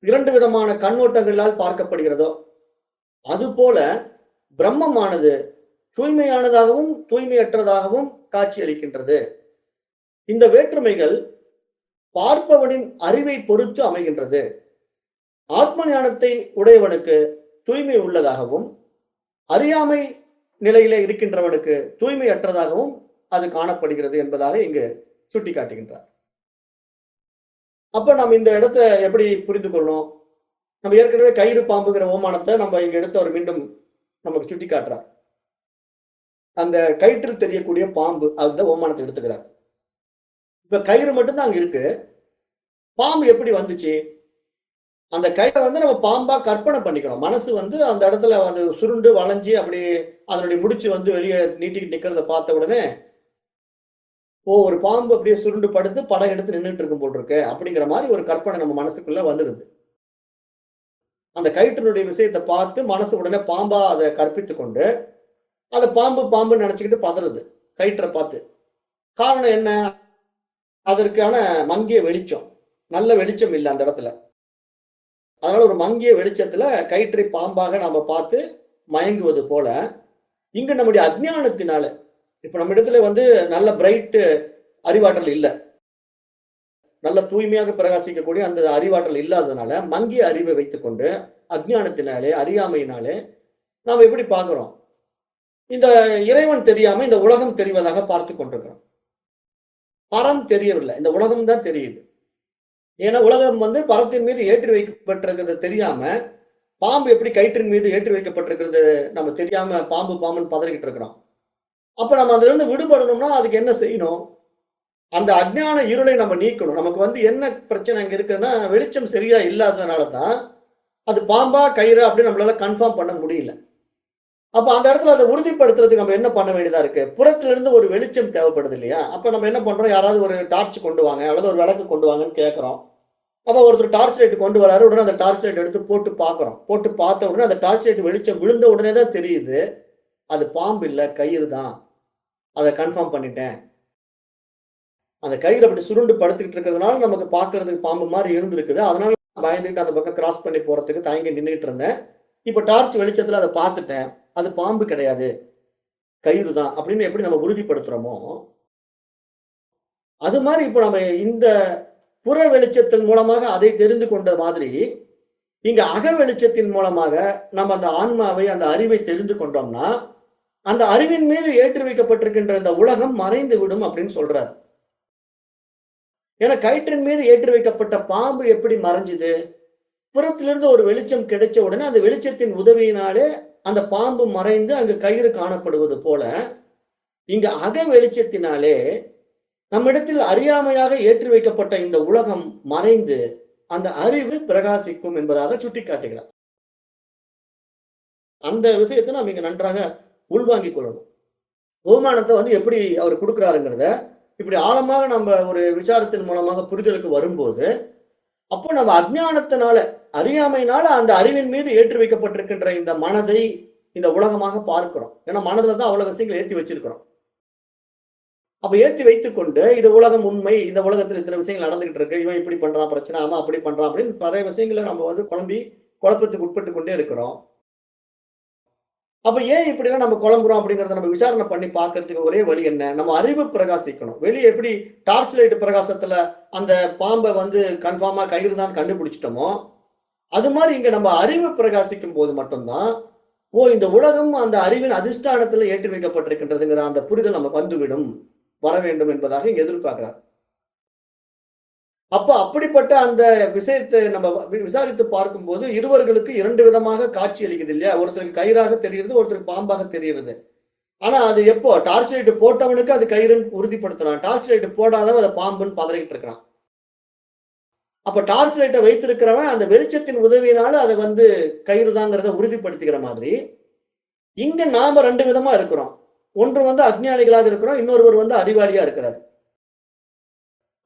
2 விதமான கண்ணோட்டங்களால் பார்க்கப்படுகிறதோ, அதுபோல பிரம்மமானது தூய்மையானதாகவும் தூய்மையற்றதாகவும் காட்சியளிக்கின்றது. இந்த வேற்றுமைகள் பார்ப்பவனின் அறிவை பொறுத்து அமைகின்றது. ஆத்ம ஞானத்தை உடையவனுக்கு தூய்மை உள்ளதாகவும், அறியாமை நிலையிலே இருக்கின்றவனுக்கு தூய்மையற்றதாகவும் அது காணப்படுகிறது என்பதாக இங்கு சுட்டிக்காட்டுகின்றார். அப்ப நம்ம இந்த இடத்தை எப்படி புரிந்து கொள்ளணும்? நம்ம ஏற்கனவே கயிறு பாம்புங்கிற ஓமானத்தை நம்ம இங்க எடுத்தவர் மீண்டும் நமக்கு சுட்டி காட்டுறார். அந்த கயிற்றில் தெரியக்கூடிய பாம்பு அந்த ஓமானத்தை எடுத்துக்கிறார். இப்ப கயிறு மட்டும்தான் அங்க இருக்கு. பாம்பு எப்படி வந்துச்சு? அந்த கயிறை வந்து நம்ம பாம்பா கற்பனை பண்ணிக்கிறோம். மனசு வந்து அந்த இடத்துல அது சுருண்டு வளைஞ்சு அப்படி அதனுடைய முடிச்சு வந்து வெளியே நீட்டிக்கிட்டு நிக்கிறத பார்த்த உடனே, ஒரு பாம்பு அப்படியே சுருண்டு படுத்து படம் எடுத்து நின்றுட்டு இருக்கும் போல் இருக்கு அப்படிங்கிற மாதிரி ஒரு கற்பனை நம்ம மனசுக்குள்ள வந்துடுது. அந்த கயிற்றினுடைய விஷயத்தை பார்த்து மனசு உடனே பாம்பா அதை கற்பித்துக் கொண்டு அதை பாம்புன்னு நினைச்சுக்கிட்டு பதறுது கயிற்றை பார்த்து. காரணம் என்ன? அதற்கான மங்கிய வெளிச்சம், நல்ல வெளிச்சம் இல்லை அந்த இடத்துல. அதனால ஒரு மங்கிய வெளிச்சத்துல கயிற்றை பாம்பாக நாம பார்த்து மயங்குவது போல இங்க நம்முடைய அஜ்ஞானத்தினால, இப்ப நம்ம இடத்துல வந்து நல்ல பிரைட் அறிவாற்றல் இல்லை. நல்ல தூய்மையாக பிரகாசிக்கக்கூடிய அந்த அறிவாற்றல் இல்லாததுனால மங்கிய அறிவை வைத்துக்கொண்டு அஜ்ஞானத்தினாலே அறியாமையினாலே நாம் எப்படி பார்க்கிறோம்? இந்த இறைவன் தெரியாம இந்த உலகம் தெரிவதாக பார்த்து கொண்டிருக்கிறோம். பரம் தெரியவில்லை. இந்த உலகம் தான் தெரியுது. ஏன்னா உலகம் பரத்தின் மீது ஏற்றி வைக்கப்பட்டிருக்கிறது தெரியாம, பாம்பு எப்படி கயிற்றின் மீது ஏற்றி வைக்கப்பட்டிருக்கிறது நம்ம தெரியாம பாம்பு பாம்புன்னு பதறிக்கிட்டு இருக்கிறோம். அப்ப நம்ம அதுல இருந்து விடுபடணும்னா அதுக்கு என்ன செய்யணும்? அந்த அஜ்ஞான இருளை நம்ம நீக்கணும். நமக்கு என்ன பிரச்சனை அங்க இருக்குன்னா, வெளிச்சம் சரியா இல்லாததுனால தான் அது பாம்பா கயிறா அப்படின்னு நம்மளால கன்ஃபார்ம் பண்ண முடியல. அப்ப அந்த இடத்துல அதை உறுதிப்படுத்துறதுக்கு நம்ம என்ன பண்ண வேண்டியதா இருக்கு? புறத்துல இருந்து ஒரு வெளிச்சம் தேவைப்படுது இல்லையா? அப்ப நம்ம என்ன பண்றோம்? யாராவது ஒரு டார்ச் கொண்டு வாங்க அல்லது ஒரு விளக்கு கொண்டு வாங்கன்னு கேட்கிறோம். அப்ப ஒருத்தர் டார்ச் லைட் கொண்டு வராரு. உடனே அந்த டார்ச் லைட் எடுத்து போட்டு பார்க்கிறோம். போட்டு பார்த்த உடனே அந்த டார்ச் லைட் வெளிச்சம் விழுந்த உடனே தான் தெரியுது. அது பாம்பு இல்ல, கயிறு தான். அதை கன்ஃபார்ம் பண்ணிட்டேன். அந்த கயிறு அப்படி சுருண்டு படுத்துக்கிட்டு இருக்கிறதுனால நமக்கு பார்க்கிறதுக்கு பாம்பு மாதிரி இருந்திருக்குது. அதனால பயந்துகிட்டு அந்த பக்கம் கிராஸ் பண்ணி போறதுக்கு தயங்கி நின்றுட்டு இருந்தேன். இப்ப டார்ச் வெளிச்சத்துல அதை பார்த்துட்டேன். அது பாம்பு கிடையாது, கயிறு தான் அப்படின்னு எப்படி நம்ம உறுதிப்படுத்துறோமோ, அது மாதிரி இப்ப நம்ம இந்த புற வெளிச்சத்தின் மூலமாக அதை தெரிந்து கொண்ட மாதிரி, இங்க அக வெளிச்சத்தின் மூலமாக நம்ம அந்த ஆன்மாவை, அந்த அறிவை தெரிந்து கொண்டோம்னா, அந்த அறிவின் மீது ஏற்றி வைக்கப்பட்டிருக்கின்ற இந்த உலகம் மறைந்து விடும் அப்படின்னு சொல்றார். ஏன்னா கயிற்றின் மீது ஏற்றி வைக்கப்பட்ட பாம்பு எப்படி மறைஞ்சுது? புறத்திலிருந்து ஒரு வெளிச்சம் கிடைச்ச உடனே அந்த வெளிச்சத்தின் உதவியினாலே அந்த பாம்பு மறைந்து அங்கு கயிறு காணப்படுவது போல, இங்க அக வெளிச்சத்தினாலே நம்மிடத்தில் அறியாமையாக ஏற்றி வைக்கப்பட்ட இந்த உலகம் மறைந்து அந்த அறிவு பிரகாசிக்கும் என்பதாக சுட்டிக்காட்டுகிறார். அந்த விஷயத்தை நாம் இங்க நன்றாக உள்வாங்கிக் கொள்ளணும். ஓமானத்தை எப்படி அவர் கொடுக்கிறாருங்கிறத இப்படி ஆழமாக நம்ம ஒரு விசாரத்தின் மூலமாக புரிதலுக்கு வரும்போது, அப்போ நம்ம அஜ்ஞானத்தினால, அறியாமையினால அந்த அறிவின் மீது ஏற்றி வைக்கப்பட்டிருக்கின்ற இந்த மனதை இந்த உலகமாக பார்க்கிறோம். ஏன்னா மனதுல தான் அவ்வளவு விஷயங்களை ஏற்றி வச்சிருக்கிறோம். அப்ப ஏற்றி வைத்துக் கொண்டு இது உலகம் உண்மை, இந்த உலகத்தில் இத்தனை விஷயங்கள் நடந்துகிட்டு இருக்கு, இவன் இப்படி பண்றான் பிரச்சனை, அவன் அப்படி பண்றான் அப்படின்னு பல விஷயங்களை நம்ம குழப்பத்துக்கு உட்பட்டு கொண்டே இருக்கிறோம். அப்ப ஏன் இப்படி எல்லாம் நம்ம குழம்புறோம் அப்படிங்கறத நம்ம விசாரணை பண்ணி பார்க்கிறதுக்கு ஒரே வழி என்ன? நம்ம அறிவு பிரகாசிக்கணும். வெளியே எப்படி டார்ச் லைட் பிரகாசத்துல அந்த பாம்பை கன்ஃபார்மா கயிறு தான் கண்டுபிடிச்சிட்டோமோ, அது மாதிரி இங்க நம்ம அறிவு பிரகாசிக்கும் போது மட்டும்தான், இந்த உலகம் அந்த அறிவின் அதிஷ்டானத்துல ஏற்றி வைக்கப்பட்டிருக்கின்றதுங்கிற அந்த புரிதல் நமக்கு வந்துவிடும், வர வேண்டும் என்பதாக இங்க எதிர்பார்க்கிறார். அப்ப அப்படிப்பட்ட அந்த விஷயத்தை நம்ம விசாரித்து பார்க்கும்போது இருவர்களுக்கு இரண்டு விதமாக காட்சி அளிக்குது இல்லையா? ஒருத்தருக்கு கயிறாக தெரிகிறது, ஒருத்தருக்கு பாம்பாக தெரிகிறது. ஆனா அது எப்போ டார்ச் லைட் போட்டவனுக்கு அது கயிறுன்னு உறுதிப்படுத்துறான், டார்ச் லைட் போடாதவன் அதை பாம்புன்னு பதறிக்கிட்டு இருக்கிறான். அப்ப டார்ச் லைட்டை வைத்திருக்கிறவன் அந்த வெளிச்சத்தின் உதவியினால அதை கயிறு தாங்கிறத உறுதிப்படுத்திக்கிற மாதிரி, இங்க நாம ரெண்டு விதமா இருக்கிறோம். ஒன்று அஜ்ஞானிகளாக இருக்கிறோம், இன்னொருவர் அறிவாளியா இருக்கிறார்.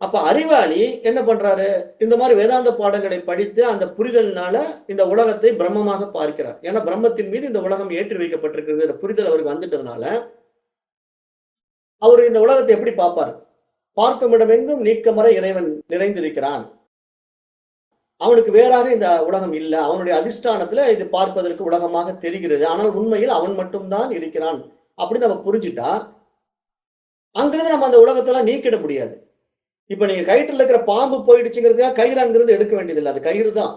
அப்ப அறிவாளி என்ன பண்றாரு? இந்த மாதிரி வேதாந்த பாடங்களை படித்து அந்த புரிதலினால இந்த உலகத்தை பிரம்மமாக பார்க்கிறார். ஏன்னா பிரம்மத்தின் மீது இந்த உலகம் ஏற்றி வைக்கப்பட்டிருக்கிறது புரிதல் அவருக்கு வந்துட்டதுனால, அவர் இந்த உலகத்தை எப்படி பார்ப்பார்? பார்க்கும் இடமெங்கும் நீக்கமற இறைவன் நிறைந்திருக்கிறான். அவனுக்கு வேறாக இந்த உலகம் இல்லை. அவனுடைய அதிஷ்டானத்துல இது பார்ப்பதற்கு உலகமாக தெரிகிறது. ஆனால் உண்மையில் அவன் மட்டும்தான் இருக்கிறான் அப்படின்னு நம்ம புரிஞ்சுட்டா, அங்கிருந்து நம்ம அந்த உலகத்தெல்லாம் நீக்கிட முடியாது. இப்ப நீங்க கயிற்றுல இருக்கிற பாம்பு போயிடுச்சுங்கிறதுக்காக கயிறு அங்கிருந்து எடுக்க வேண்டியதில்லை, அது கயிறு தான்.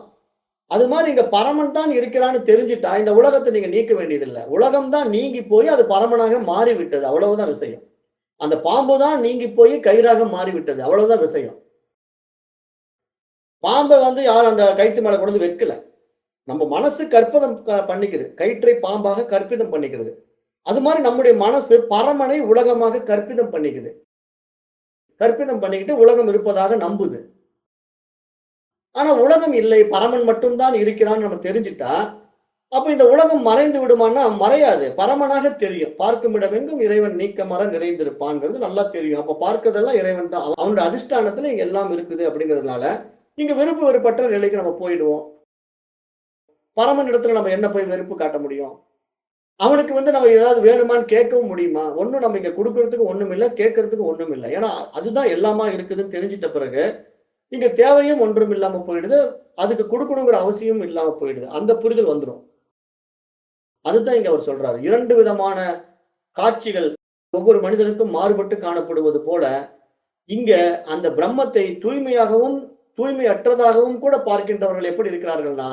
அது மாதிரி இங்க பரமன் தான் இருக்கிறான்னு தெரிஞ்சுட்டா இந்த உலகத்தை நீங்க நீக்க வேண்டியதில்லை. உலகம் தான் நீங்கி போய் அது பரமனாக மாறிவிட்டது, அவ்வளவுதான் விஷயம். அந்த பாம்பு தான் நீங்கி போய் கயிறாக மாறிவிட்டது, அவ்வளவுதான் விஷயம். பாம்பை யாரும் அந்த கயிற்று மேல கொண்டு வைக்கல. நம்ம மனசு கற்பிதம் பண்ணிக்குது, கயிற்றை பாம்பாக கற்பிதம் பண்ணிக்கிறது. அது மாதிரி நம்முடைய மனசு பரமனை உலகமாக கற்பிதம் பண்ணிக்குது. கற்பிதம் பண்ணிக்கிட்டு உலகம் இருப்பதாக நம்புது. ஆனா உலகம் இல்லை, பரமன் மட்டும்தான் இருக்கிறான்னு நம்ம தெரிஞ்சுட்டா, அப்ப இந்த உலகம் மறைந்து விடுமான்னா மறையாது, பரமனாக தெரியும். பார்க்கும் இடமெங்கும் இறைவன் நீக்கமற நிறைந்திருப்பான்ங்கிறது நல்லா தெரியும். அப்ப பார்க்கறதெல்லாம் இறைவன் தான், அவனுடைய அதிஷ்டானத்துல இங்க எல்லாம் இருக்குது அப்படிங்கிறதுனால இங்க வெறுப்பு வெறுப்பற்ற நிலைக்கு நம்ம போயிடுவோம். பரமன் இடத்துல நம்ம என்ன போய் வெறுப்பு காட்ட முடியும்? அவனுக்கு நம்ம ஏதாவது வேணுமான்னு கேட்கவும் முடியுமா? ஒண்ணும் நம்ம இங்க கொடுக்கறதுக்கு ஒண்ணும் இல்லை, கேட்கறதுக்கு ஒண்ணும் இல்லை. ஏன்னா அதுதான் எல்லாமா இருக்குதுன்னு தெரிஞ்சிட்ட பிறகு இங்க தேவையும் ஒன்றும் இல்லாம போயிடுது, அதுக்கு கொடுக்கணுங்கிற அவசியம் இல்லாம போயிடுது. அந்த புரிதல் வந்துடும். அதுதான் இங்க அவர் சொல்றாரு. இரண்டு விதமான காட்சிகள் ஒவ்வொரு மனிதனுக்கும் மாறுபட்டு காணப்படுவது போல, இங்க அந்த பிரம்மத்தை தூய்மையாகவும் தூய்மையற்றதாகவும் கூட பார்க்கின்றவர்கள் எப்படி இருக்கிறார்கள்னா,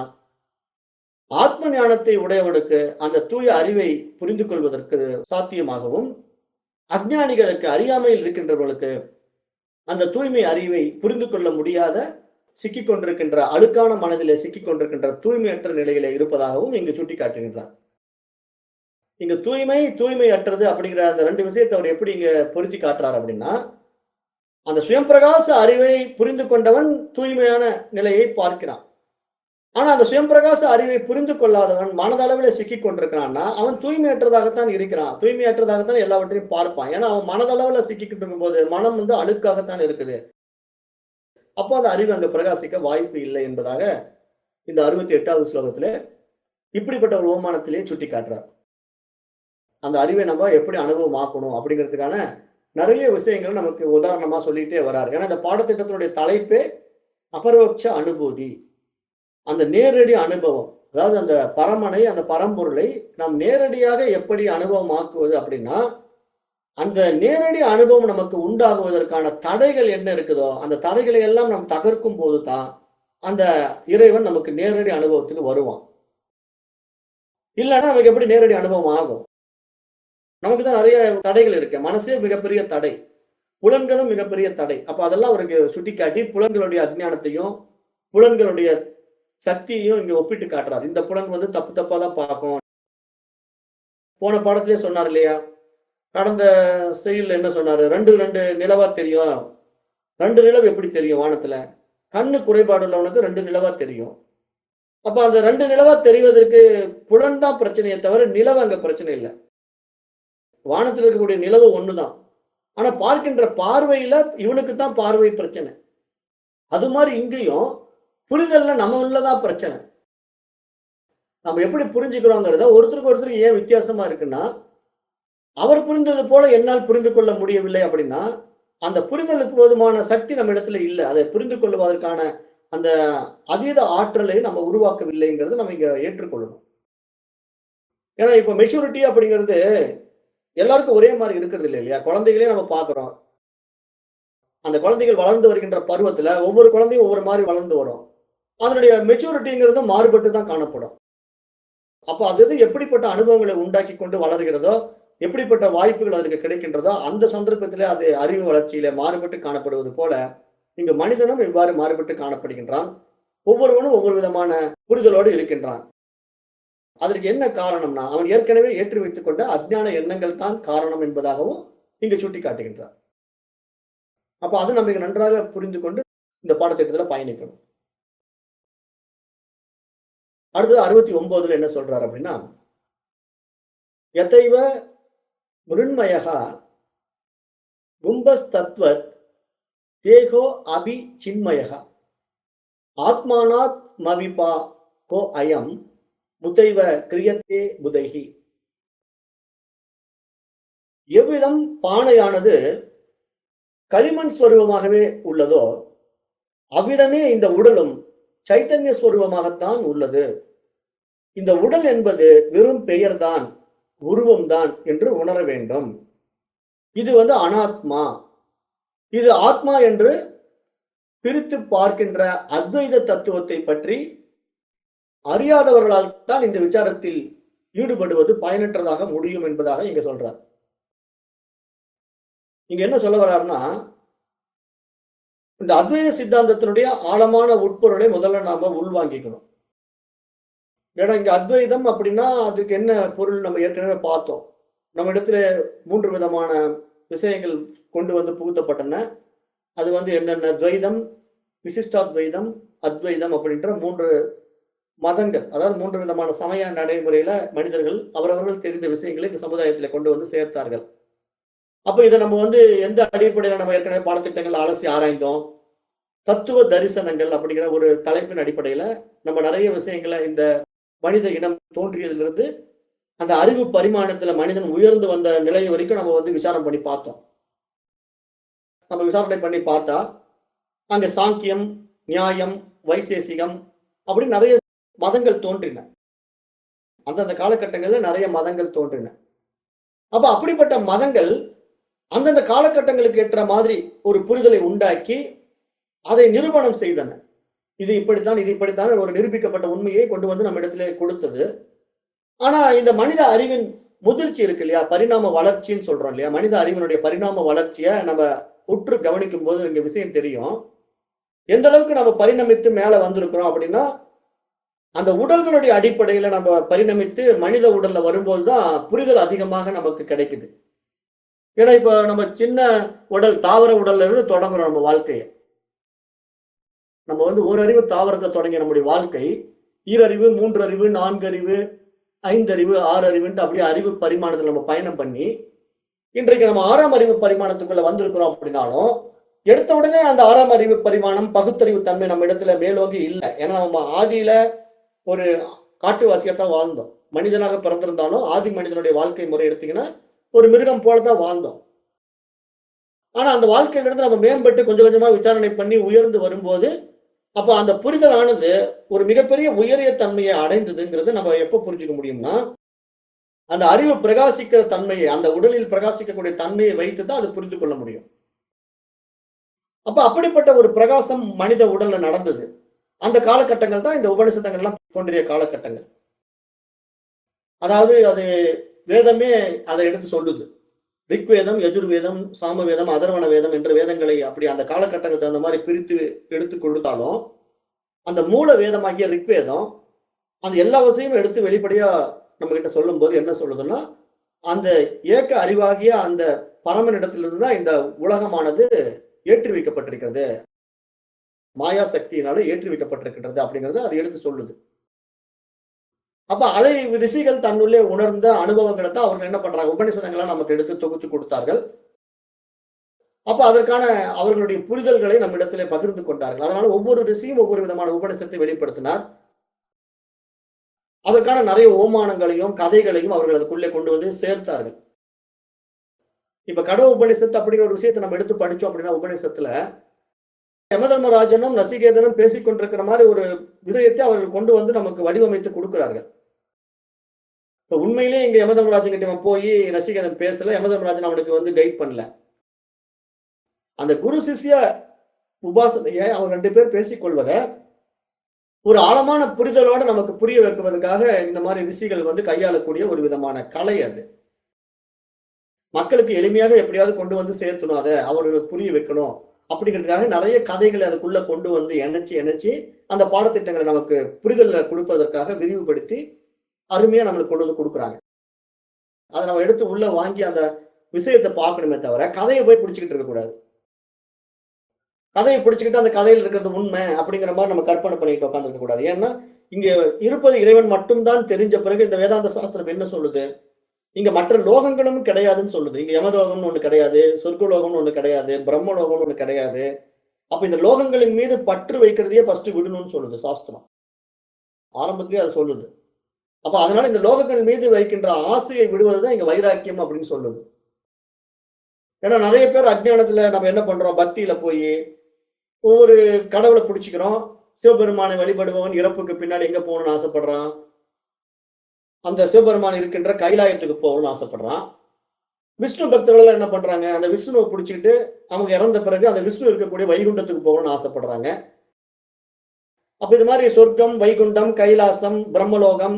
ஆத்ம ஞானத்தை உடையவனுக்கு அந்த தூய அறிவை புரிந்து கொள்வதற்கு சாத்தியமாகவும், அஞ்ஞானிகளுக்கு அறியாமையில் இருக்கின்றவர்களுக்கு அந்த தூய்மை அறிவை புரிந்து கொள்ள முடியாத சிக்கிக் கொண்டிருக்கின்ற அழுக்கான மனதிலே சிக்கிக் கொண்டிருக்கின்ற தூய்மையற்ற நிலையிலே இருப்பதாகவும் இங்கு சுட்டிக்காட்டுகின்றார். இங்க தூய்மையற்றது அப்படிங்கிற அந்த 2 விஷயத்தை அவர் எப்படி இங்க பொருத்தி காட்டுறார் அப்படின்னா, அந்த சுயம்பிரகாச அறிவை புரிந்து கொண்டவன் தூய்மையான நிலையை பார்க்கிறான். ஆனா அந்த சுயம்பிரகாச அறிவை புரிந்து கொள்ளாதவன் மனதளவில் சிக்கிக் கொண்டிருக்கிறான்னா, அவன் தூய்மையற்றதாகத்தான் இருக்கிறான். தூய்மையற்றதாகத்தான் எல்லாவற்றையும் பார்ப்பான். ஏன்னா அவன் மனதளவுல சிக்கிக்கிட்டு இருக்கும்போது மனம் அழுக்காகத்தான் இருக்குது. அப்போ அந்த அறிவு அங்க பிரகாசிக்க வாய்ப்பு இல்லை என்பதாக இந்த 68வது ஸ்லோகத்திலே இப்படிப்பட்ட ஒரு ஓமானத்திலே சுட்டி காட்டுறார். அந்த அறிவை நம்ம எப்படி அனுபவமாக்கணும் அப்படிங்கிறதுக்கான நிறைய விஷயங்கள் நமக்கு உதாரணமா சொல்லிட்டே வராரு. ஏன்னா இந்த பாடத்திட்டத்தினுடைய தலைப்பே அபரோட்ச அனுபூதி, அந்த நேரடி அனுபவம். அதாவது அந்த பரமனை, அந்த பரம்பொருளை நாம் நேரடியாக எப்படி அனுபவமாக்குவது அப்படின்னா, அந்த நேரடி அனுபவம் நமக்கு உண்டாகுவதற்கான தடைகள் என்ன இருக்குதோ அந்த தடைகளை எல்லாம் நாம் தகர்க்கும் போதுதான் அந்த இறைவன் நமக்கு நேரடி அனுபவத்துக்கு வருவான். இல்லைன்னா நமக்கு எப்படி நேரடி அனுபவம் ஆகும்? நமக்கு தான் நிறைய தடைகள் இருக்கு. மனசே மிகப்பெரிய தடை, புலன்களும் மிகப்பெரிய தடை. அப்ப அதெல்லாம் அவருக்கு சுட்டிக்காட்டி புலன்களுடைய அஜ்ஞானத்தையும் புலன்களுடைய சக்தியையும் இங்க ஒப்பிட்டு காட்டுறாரு. இந்த புலன் தப்பு தப்பா தான் பார்க்கும். போன பாடத்திலே சொன்னார் இல்லையா? கடந்த செய்யுள்ல என்ன சொன்னாரு? 2 நிலவா தெரியும். 2 நிலவு எப்படி தெரியும் வானத்துல? கண்ணு குறைபாடு உள்ளவனுக்கு 2 நிலவா தெரியும். அப்ப அந்த 2 நிலவா தெரிவதற்கு புலன் தான் பிரச்சனையே தவிர நிலவு அங்க பிரச்சனை இல்லை. வானத்தில் இருக்கக்கூடிய நிலவு ஒண்ணுதான். ஆனா பார்க்கின்ற பார்வையில இவனுக்கு தான் பார்வை பிரச்சனை. அது மாதிரி இங்கேயும் புரிதல்ல நம்ம உள்ளதான் பிரச்சனை. நம்ம எப்படி புரிஞ்சுக்கிறோங்கிறத ஒருத்தருக்கு ஒருத்தருக்கு ஏன் வித்தியாசமா இருக்குன்னா, அவர் புரிந்தது போல என்னால் புரிந்து கொள்ள முடியவில்லை அப்படின்னா, அந்த புரிதலுக்கு போதுமான சக்தி நம்ம இடத்துல இல்லை. அதை புரிந்து கொள்வதற்கான அந்த அதீத ஆற்றலை நம்ம உருவாக்கவில்லைங்கிறது நம்ம இங்க ஏற்றுக்கொள்ளணும். ஏன்னா இப்ப மெச்சூரிட்டி அப்படிங்கிறது எல்லாருக்கும் ஒரே மாதிரி இருக்கிறது இல்லை இல்லையா? குழந்தைகளே நம்ம பார்க்கிறோம். அந்த குழந்தைகள் வளர்ந்து வருகின்ற பருவத்துல ஒவ்வொரு குழந்தையும் ஒவ்வொரு மாதிரி வளர்ந்து வரும். அதனுடைய மெச்சூரிட்டிங்கிறது மாறுபட்டு தான் காணப்படும். அப்ப அது எப்படிப்பட்ட அனுபவங்களை உண்டாக்கி கொண்டு வளர்கிறதோ, எப்படிப்பட்ட வாய்ப்புகள் அதற்கு கிடைக்கின்றதோ அந்த சந்தர்ப்பத்திலே அது அறிவு வளர்ச்சியில மாறுபட்டு காணப்படுவது போல இங்கு மனிதனும் இவ்வாறு மாறுபட்டு காணப்படுகின்றான். ஒவ்வொருவனும் ஒவ்வொரு விதமான புரிதலோடு இருக்கின்றான். அதற்கு என்ன காரணம்னா, அவன் ஏற்கனவே ஏற்றி வைத்துக் கொண்ட அஞ்ஞான எண்ணங்கள் தான் காரணம் என்பதாகவும் இங்கு சுட்டி காட்டுகின்றார். அப்ப அது நம்ம நன்றாக புரிந்து கொண்டு இந்த பாடத்திட்டத்துல பயணிக்கணும். அடுத்தது 69ல என்ன சொல்றாரு அப்படின்னா, யதைவ மிருண்மயஹா கும்பஸ்தத்வத் தேகோ அபி சின்மயஹா ஆத்மானாத் மவிபா கோ அயம் முதைவ கிரியத்தே புதைஹி. எவ்விதம் பானையானது களிமண் ஸ்வரூபமாகவே உள்ளதோ அவ்விதமே இந்த உடலும் சைத்தன்ய ஸ்வரூபமாகத்தான் உள்ளது. இந்த உடல் என்பது வெறும் பெயர்தான், உருவம்தான் என்று உணர வேண்டும். இது அனாத்மா. இது ஆத்மா என்று பிரித்து பார்க்கின்ற அத்வைத தத்துவத்தை பற்றி அறியாதவர்களால் தான் இந்த விசாரத்தில் ஈடுபடுவது பயனற்றதாக முடியும் என்பதாக இங்க சொல்றார். இங்க என்ன சொல்ல வர்றாருன்னா, இந்த அத்வைத சித்தாந்தத்தினுடைய ஆழமான உட்பொருளை முதல்ல நாம உள்வாங்கிக்கணும். ஏன்னா இங்க அத்வைதம் அப்படின்னா அதுக்கு என்ன பொருள் நம்ம ஏற்கனவே பார்த்தோம். நம்ம இடத்துல 3 விதமான விஷயங்கள் கொண்டு புகுத்தப்பட்டன. அது என்னென்ன துவைதம், விசிஷ்டாத்வைதம், அத்வைதம் அப்படின்ற 3 மதங்கள். அதாவது 3 விதமான சமய நடைமுறையில மனிதர்கள் அவரவர்கள் தெரிந்த விஷயங்களை இந்த சமுதாயத்துல கொண்டு சேர்த்தார்கள். அப்ப இதை நம்ம எந்த அடிப்படையில நம்ம ஏற்கனவே பாடத்திட்டங்கள் அலசி ஆராய்ந்தோம். தத்துவ தரிசனங்கள் அப்படிங்கிற ஒரு தலைப்பின் அடிப்படையில நம்ம நிறைய விஷயங்களை இந்த மனித இனம் தோன்றியதிலிருந்து அந்த அறிவு பரிமாணத்துல மனிதன் உயர்ந்து வந்த நிலை வரைக்கும் நம்ம விசாரம் பண்ணி பார்த்தோம். நம்ம விசாரணை பண்ணி பார்த்தா அங்க சாங்கியம், நியாயம், வைசேசிகம் அப்படி நிறைய மதங்கள் தோன்றின. அந்தந்த காலகட்டங்கள்ல நிறைய மதங்கள் தோன்றின. அப்ப அப்படிப்பட்ட மதங்கள் அந்தந்த காலகட்டங்களுக்கு ஏற்ற மாதிரி ஒரு புரிதலை உண்டாக்கி அதை நிரூபணம் செய்தன. இது இப்படித்தான், இது இப்படித்தான் ஒரு நிரூபிக்கப்பட்ட உண்மையை கொண்டு வந்து நம்ம இடத்திலே கொடுத்தது. ஆனா இந்த மனித அறிவின் முதிர்ச்சி இருக்கு இல்லையா? பரிணாம வளர்ச்சின்னு சொல்றோம் இல்லையா? மனித அறிவினுடைய பரிணாம வளர்ச்சிய நம்ம உற்று கவனிக்கும்போது இங்க விஷயம் தெரியும். எந்த அளவுக்கு நம்ம பரிணமித்து மேல வந்திருக்கிறோம் அப்படின்னா, அந்த உடல்களுடைய அடிப்படையில நம்ம பரிணமித்து மனித உடல்ல வரும்போது தான் புரிதல் அதிகமாக நமக்கு கிடைக்குது. ஏன்னா இப்ப நம்ம சின்ன உடல் தாவர உடல்ல இருந்து தொடங்குறோம் நம்ம வாழ்க்கைய. நம்ம வந்து ஓரறிவு தாவரத்துல தொடங்கிய நம்முடைய வாழ்க்கை, ஈரறிவு, மூன்றறிவு, நான்கறிவு, ஐந்தறிவு, ஆறறிவுன்ட்டு அப்படியே அறிவு பரிமாணத்துல நம்ம பயணம் பண்ணி, இன்றைக்கு நம்ம 6ஆம் அறிவு பரிமாணத்துக்குள்ள வந்திருக்கிறோம் அப்படின்னாலும், எடுத்த உடனே அந்த 6ஆம் அறிவு பரிமாணம், பகுத்தறிவு தன்மை நம்ம இடத்துல மேலோங்கி இல்ல. ஏன்னா நம்ம ஆதியில ஒரு காட்டுவாசியாத்தான் வாழ்ந்தோம். மனிதனாக பிறந்திருந்தாலும், ஆதி மனிதனுடைய வாழ்க்கை முறை எடுத்தீங்கன்னா, ஒரு மிருகம் போல தான் வாழ்ந்தோம். ஆனா அந்த வாழ்க்கையிலிருந்து நம்ம மேம்பட்டு கொஞ்சம் கொஞ்சமா விசாரணை பண்ணி உயர்ந்து வரும்போது, அப்ப அந்த புரிதல் ஆனது ஒரு மிகப்பெரிய உயரிய தன்மையை அடைந்ததுங்கிறத நம்ம எப்ப புரிஞ்சுக்க முடியும்னா, அந்த அறிவு பிரகாசிக்கிற தன்மையை, அந்த உடலில் பிரகாசிக்கக்கூடிய தன்மையை வைத்து தான் அது புரிந்து கொள்ள முடியும். அப்ப அப்படிப்பட்ட ஒரு பிரகாசம் மனித உடல்ல நடந்தது. அந்த காலகட்டங்கள் தான் இந்த உபநிஷதங்கள்லாம் தோன்றிய காலகட்டங்கள். அதாவது அது வேதமே அதை எடுத்து சொல்லுது. ரிக்வேதம், யஜுர்வேதம், சாமவேதம், அதர்வண வேதம் என்ற வேதங்களை அப்படி அந்த காலகட்டங்களுக்கு தகுந்த மாதிரி பிரித்து எடுத்து கொடுத்தாலும், அந்த மூல வேதமாகிய ரிக்வேதம் அந்த எல்லா விஷயமும் எடுத்து வெளிப்படையா நம்ம கிட்ட சொல்லும்போது என்ன சொல்லுதுன்னா, அந்த ஏக்க அறிவாகிய அந்த பரமனிடத்திலிருந்து தான் இந்த உலகமானது ஏற்றி வைக்கப்பட்டிருக்கிறது. மாயா சக்தியினால ஏற்றி வைக்கப்பட்டிருக்கின்றது அப்படிங்கிறத அது எடுத்து சொல்லுது. அப்ப அதை ரிஷிகள் தன்னுள்ளே உணர்ந்த அனுபவங்கள தான் அவர்கள் என்ன பண்றாங்க, உபநிஷதங்களா நமக்கு எடுத்து தொகுத்து கொடுத்தார்கள். அப்ப அதற்கான அவர்களுடைய புரிதல்களை நம்மிடத்திலே பகிர்ந்து கொண்டார்கள். அதனால ஒவ்வொரு ரிஷியும் ஒவ்வொரு விதமான உபநிஷத்தை வெளிப்படுத்தினார். அதற்கான நிறைய ஓமானங்களையும், கதைகளையும் அவர்கள் அதுக்குள்ளே கொண்டு வந்து சேர்த்தார்கள். இப்ப கட உபநிஷத்து அப்படிங்கிற ஒரு விஷயத்த நம்ம எடுத்து படிச்சோம் அப்படின்னா உபநிஷத்துல, யமதர்மராஜனும் நசிகேதனும் பேசிக் கொண்டிருக்கிற மாரி ஒரு விஷயத்தை அவர்கள் கொண்டு வந்து நமக்கு வடிவமைத்து குடுக்கிறார்கள். இப்ப உண்மையிலேயே இங்க யமதர்மராஜன் கிட்ட இவன் போயி நசிகேதன் பேசல. யமதர்மராஜன் அவனுக்கு வந்து கைட் பண்ணல. அந்த குரு சிஷ்ய உபாசனைய அவங்க 2 பேர் பேசிக் கொள்வத, ஒரு ஆழமான புரிதலோட நமக்கு புரிய வைப்பதற்காக இந்த மாரி ரிஷிகள் வந்து கையாளக்கூடிய ஒரு விதமான கலை அது. மக்களுக்கு எளிமையாக எப்படியாவது கொண்டு வந்து சேர்த்தணும் அத. அவர்களுக்கு புரிய வைக்கணும். அப்படிங்கிறதுக்காக நெறைய கதைகள அதுக்குள்ள கொண்டு வந்து இணைச்சு, அந்த பாடத்திட்டங்கள நமக்கு புரிதல குடுப்பதற்காக விரிவுபடுத்தி, அருமையா நம்மளுக்கு கொண்டு வந்து குடுக்குறாங்க. அத நம்ம எடுத்து உள்ள வாங்கி அந்த விஷயத்த பார்க்கணுமே தவிர, கதைய போய் புடிச்சுக்கிட்டு இருக்கக்கூடாது. கதைய புடிச்சுக்கிட்டு அந்த கதையில இருக்கிறது உண்மை அப்படிங்கிற மாரி நம்ம கற்பனை பண்ணிட்டு உட்கார்ந்திருக்க கூடாது. ஏன்னா, இங்க இருப்பது இறைவன் மட்டும் தான் தெரிஞ்ச பிறகு இந்த வேதாந்த சாஸ்திரம் என்ன சொல்லுது? இங்க மற்ற லோகங்களும் கிடையாதுன்னு சொல்லுது. இங்க யமலோகம்னு ஒண்ணு கிடையாது, சொர்க்கலோகம்னு ஒண்ணு கிடையாது, பிரம்மலோகம்னு ஒண்ணு கிடையாது. அப்ப இந்த லோகங்களின் மீது பற்று வைக்கிறதையே ஃபர்ஸ்ட் விடணும்னு சொல்லுது சாஸ்திரம். ஆரம்பத்திலேயே அது சொல்லுது. அப்ப அதனால இந்த லோகங்கள் மீது வைக்கின்ற ஆசையை விடுவதுதான் இங்க வைராக்கியம் அப்படின்னு சொல்லுது. ஏன்னா நெறைய பேர் அஞ்ஞானத்துல நம்ம என்ன பண்றோம்? பக்தியில போயி ஒவ்வொரு கடவுள புடிச்சுக்கிறோம். சிவபெருமானை வழிபடுபவன் இறப்புக்கு பின்னாடி எங்க போகணும்னு ஆசைப்படுறான்? அந்த சிவபெருமான் இருக்கின்ற கைலாயத்துக்கு போகணும்னு ஆசைப்படுறான். விஷ்ணு பக்தர்கள் எல்லாம் என்ன பண்றாங்க? அந்த விஷ்ணுவ புடிச்சுக்கிட்டு அவங்க இறந்த பிறகு அந்த விஷ்ணு இருக்கக்கூடிய வைகுண்டத்துக்கு போகணும்னு ஆசைப்படுறாங்க. அப்ப இது மாரி சொர்க்கம், வைகுண்டம், கைலாசம், பிரம்மலோகம்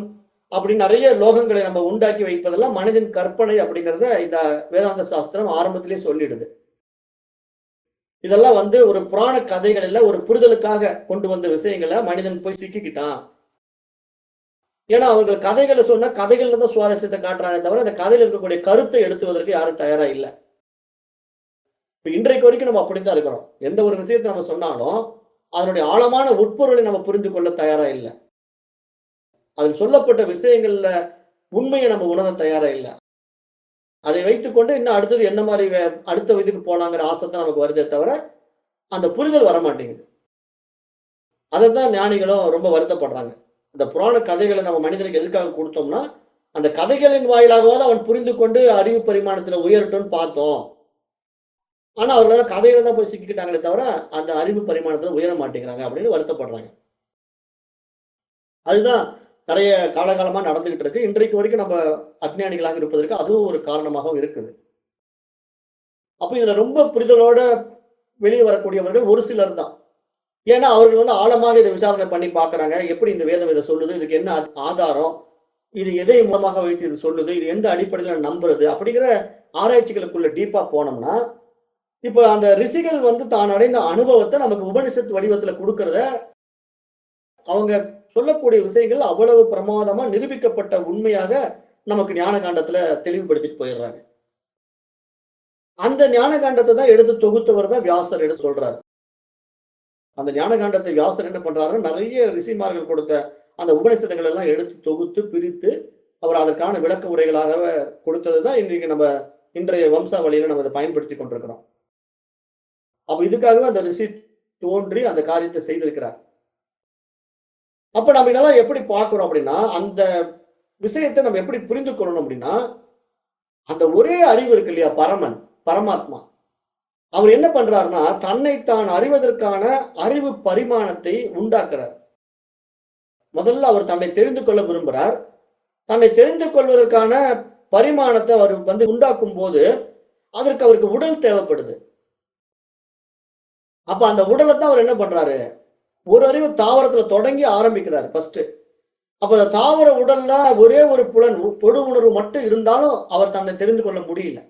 அப்படின்னு நெறைய லோகங்களை நம்ம உண்டாக்கி வைப்பதெல்லாம் மனிதன் கற்பனை அப்படிங்கிறத இந்த வேதாந்த சாஸ்திரம் ஆரம்பத்திலேயே சொல்லிடுது. இதெல்லாம் வந்து ஒரு புராண கதைகள்ல ஒரு புரிதலுக்காக கொண்டு வந்த விஷயங்கள மனிதன் போய் சிக்கிக்கிட்டான். ஏன்னா அவர்கள் கதைகள சொன்னா கதைகள்ல தான் சுவாரஸ்யத்த காட்டுறானே தவிர, அந்த கதையில இருக்கக்கூடிய கருத்தை எடுத்துவதற்கு யாரும் தயாரா இல்ல. இப்ப இன்றைக்கு வரைக்கும் நம்ம அப்படித்தான் இருக்கிறோம். எந்த ஒரு விஷயத்த நம்ம சொன்னாலும், அதனுடைய ஆழமான உட்பொருளை நம்ம புரிந்து கொள்ள தயாரா இல்ல. அதில் சொல்லப்பட்ட விஷயங்கள்ல உண்மைய நம்ம உணர தயாரா இல்ல. அதை வைத்துக்கொண்டு இன்னும் அடுத்தது என்ன மாரி அடுத்த இதுக்கு போலாங்கிற ஆசை தான் நமக்கு வருதே தவிர, அந்த புரிதல் வரமாட்டேங்குது. அதத்தான் ஞானிகளும் ரொம்ப வருத்தப்படுறாங்க. இந்த புராண கதைகள நம்ம மனிதனுக்கு எதுக்காக குடுத்தோம்னா, அந்த கதைகளின் வாயிலாகவாவது அவன் புரிந்து கொண்டு அறிவு பரிமாணத்துல உயரட்டும்னு பார்த்தோம். ஆனா அவர்களெல்லாம் கதையில தான் போய் சிக்கிக்கிட்டாங்களே தவிர, அந்த அறிவு பரிமாணத்துல உயர மாட்டேங்கிறாங்க அப்படின்னு வருத்தப்படுறாங்க. அதுதான் நெறைய காலகாலமா நடந்துகிட்டு இருக்கு. இன்றைக்கு வரைக்கும் நம்ம அஞ்ஞானிகளாக இருப்பதற்கு அதுவும் ஒரு காரணமாகவும் இருக்குது. அப்ப இதுல ரொம்ப புரிதலோட வெளியே வரக்கூடியவர்கள் ஒரு சிலர் தான். ஏன்னா அவர்கள் வந்து ஆழமாக இதை விசாரணை பண்ணி பார்க்கறாங்க. எப்படி இந்த வேதம் இதை சொல்லுது? இதுக்கு என்ன ஆதாரம்? இது எதை மூலமாக வைத்து இது சொல்லுது? இது எந்த அடிப்படையில நம்புறது? அப்படிங்கிற ஆராய்ச்சிகளுக்குள்ள டீப்பா போனோம்னா, இப்ப அந்த ரிஷிகள் வந்து தான் அடைந்த அனுபவத்தை நமக்கு உபனிஷத் வடிவத்துல குடுக்கிறத, அவங்க சொல்லக்கூடிய விஷயங்கள் அவ்வளவு பிரமாதமா நிரூபிக்கப்பட்ட உண்மையாக நமக்கு ஞான காண்டத்துல தெளிவுபடுத்திட்டு போயிடுறாங்க. அந்த ஞான காண்டத்தை தான் எடுத்து தொகுத்தவர் தான் வியாசர் எடுத்து சொல்றாரு. அந்த ஞான காண்டத்தை வியாசர் என்ன பண்றாருன்னா, நிறைய ரிஷிமார்கள் கொடுத்த அந்த உபநிஷதங்கள் எல்லாம் எடுத்து தொகுத்து பிரித்து அவர் அதற்கான விளக்க உரைகளாக கொடுத்ததுதான் இன்னைக்கு நம்ம இன்றைய வம்சாவளியில நம்ம இதை பயன்படுத்தி கொண்டிருக்கிறோம். அப்ப இதுக்காகவே அந்த ரிஷி தோன்றி அந்த காரியத்தை செய்திருக்கிறார். அப்ப நம்ம இதெல்லாம் எப்படி பார்க்கிறோம் அப்படின்னா, அந்த விஷயத்தை நம்ம எப்படி புரிந்து கொள்ளணும் அப்படின்னா, அந்த ஒரே அறிவு இருக்கு இல்லையா, பரமாத்மா, அவர் என்ன பண்றாருன்னா, தன்னை தான் அறிவதற்கான அறிவு பரிமாணத்தை உண்டாக்குறார். முதல்ல அவர் தன்னை தெரிந்து கொள்ள விரும்புகிறார். தன்னை தெரிந்து கொள்வதற்கான பரிமாணத்தை அவர் வந்து உண்டாக்கும் போது அதற்கு அவருக்கு உடல் தேவைப்படுது. அப்ப அந்த உடலை தான் அவர் என்ன பண்றாரு, ஒரு அறிவு தாவரத்துல தொடங்கி ஆரம்பிக்கிறார் ஃபர்ஸ்ட். அப்ப அந்த தாவர உடல்ல ஒரே ஒரு புலன் தொடு உணர்வு மட்டும் இருந்தாலும் அவர் தன்னை தெரிந்து கொள்ள முடியல.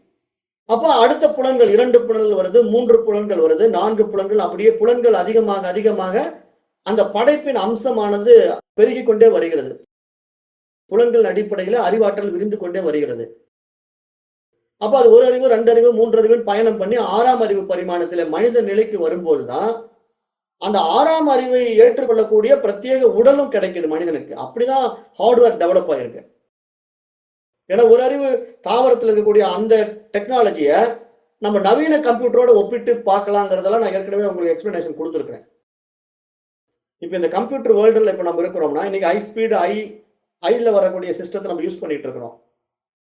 அப்ப அடுத்த புலன்கள் 2 புலன்கள் வருது, 3 புலன்கள் வருது, 4 புலன்கள், அப்படியே புலன்கள் அதிகமாக அதிகமாக அந்த படைப்பின் அம்சமானது பெருகிக் கொண்டே வருகிறது. புலன்கள் அடிப்படையில அறிவாற்றல் விரிந்து கொண்டே வருகிறது. அப்ப அது ஒரு அறிவு, 2 அறிவு, 3 அறிவு பயணம் பண்ணி 6ஆம் அறிவு பரிமாணத்தில மனித நிலைக்கு வரும்போதுதான் அந்த 6ஆம் அறிவை ஏற்றுக்கொள்ளக்கூடிய பிரத்யேக உடலும் கிடைக்குது மனிதனுக்கு. அப்படிதான் ஹார்ட்வேர் டெவலப் ஆயிருக்கு. ஏன்னா ஒரு அறிவு தாவரத்தில் இருக்கக்கூடிய அந்த டெக்னாலஜியை நம்ம நவீன கம்ப்யூட்டரோட ஒப்பிட்டு பார்க்கலாங்கிறதெல்லாம் நான் ஏற்கனவே உங்களுக்கு எக்ஸ்பிளனேஷன் கொடுத்துருக்கிறேன். இப்ப இந்த கம்ப்யூட்டர் வேர்ல்டுல இப்ப நம்ம இருக்கிறோம்னா, இன்னைக்கு ஹை ஸ்பீடு ஐல வரக்கூடிய சிஸ்டத்தை நம்ம யூஸ் பண்ணிட்டு இருக்கிறோம்.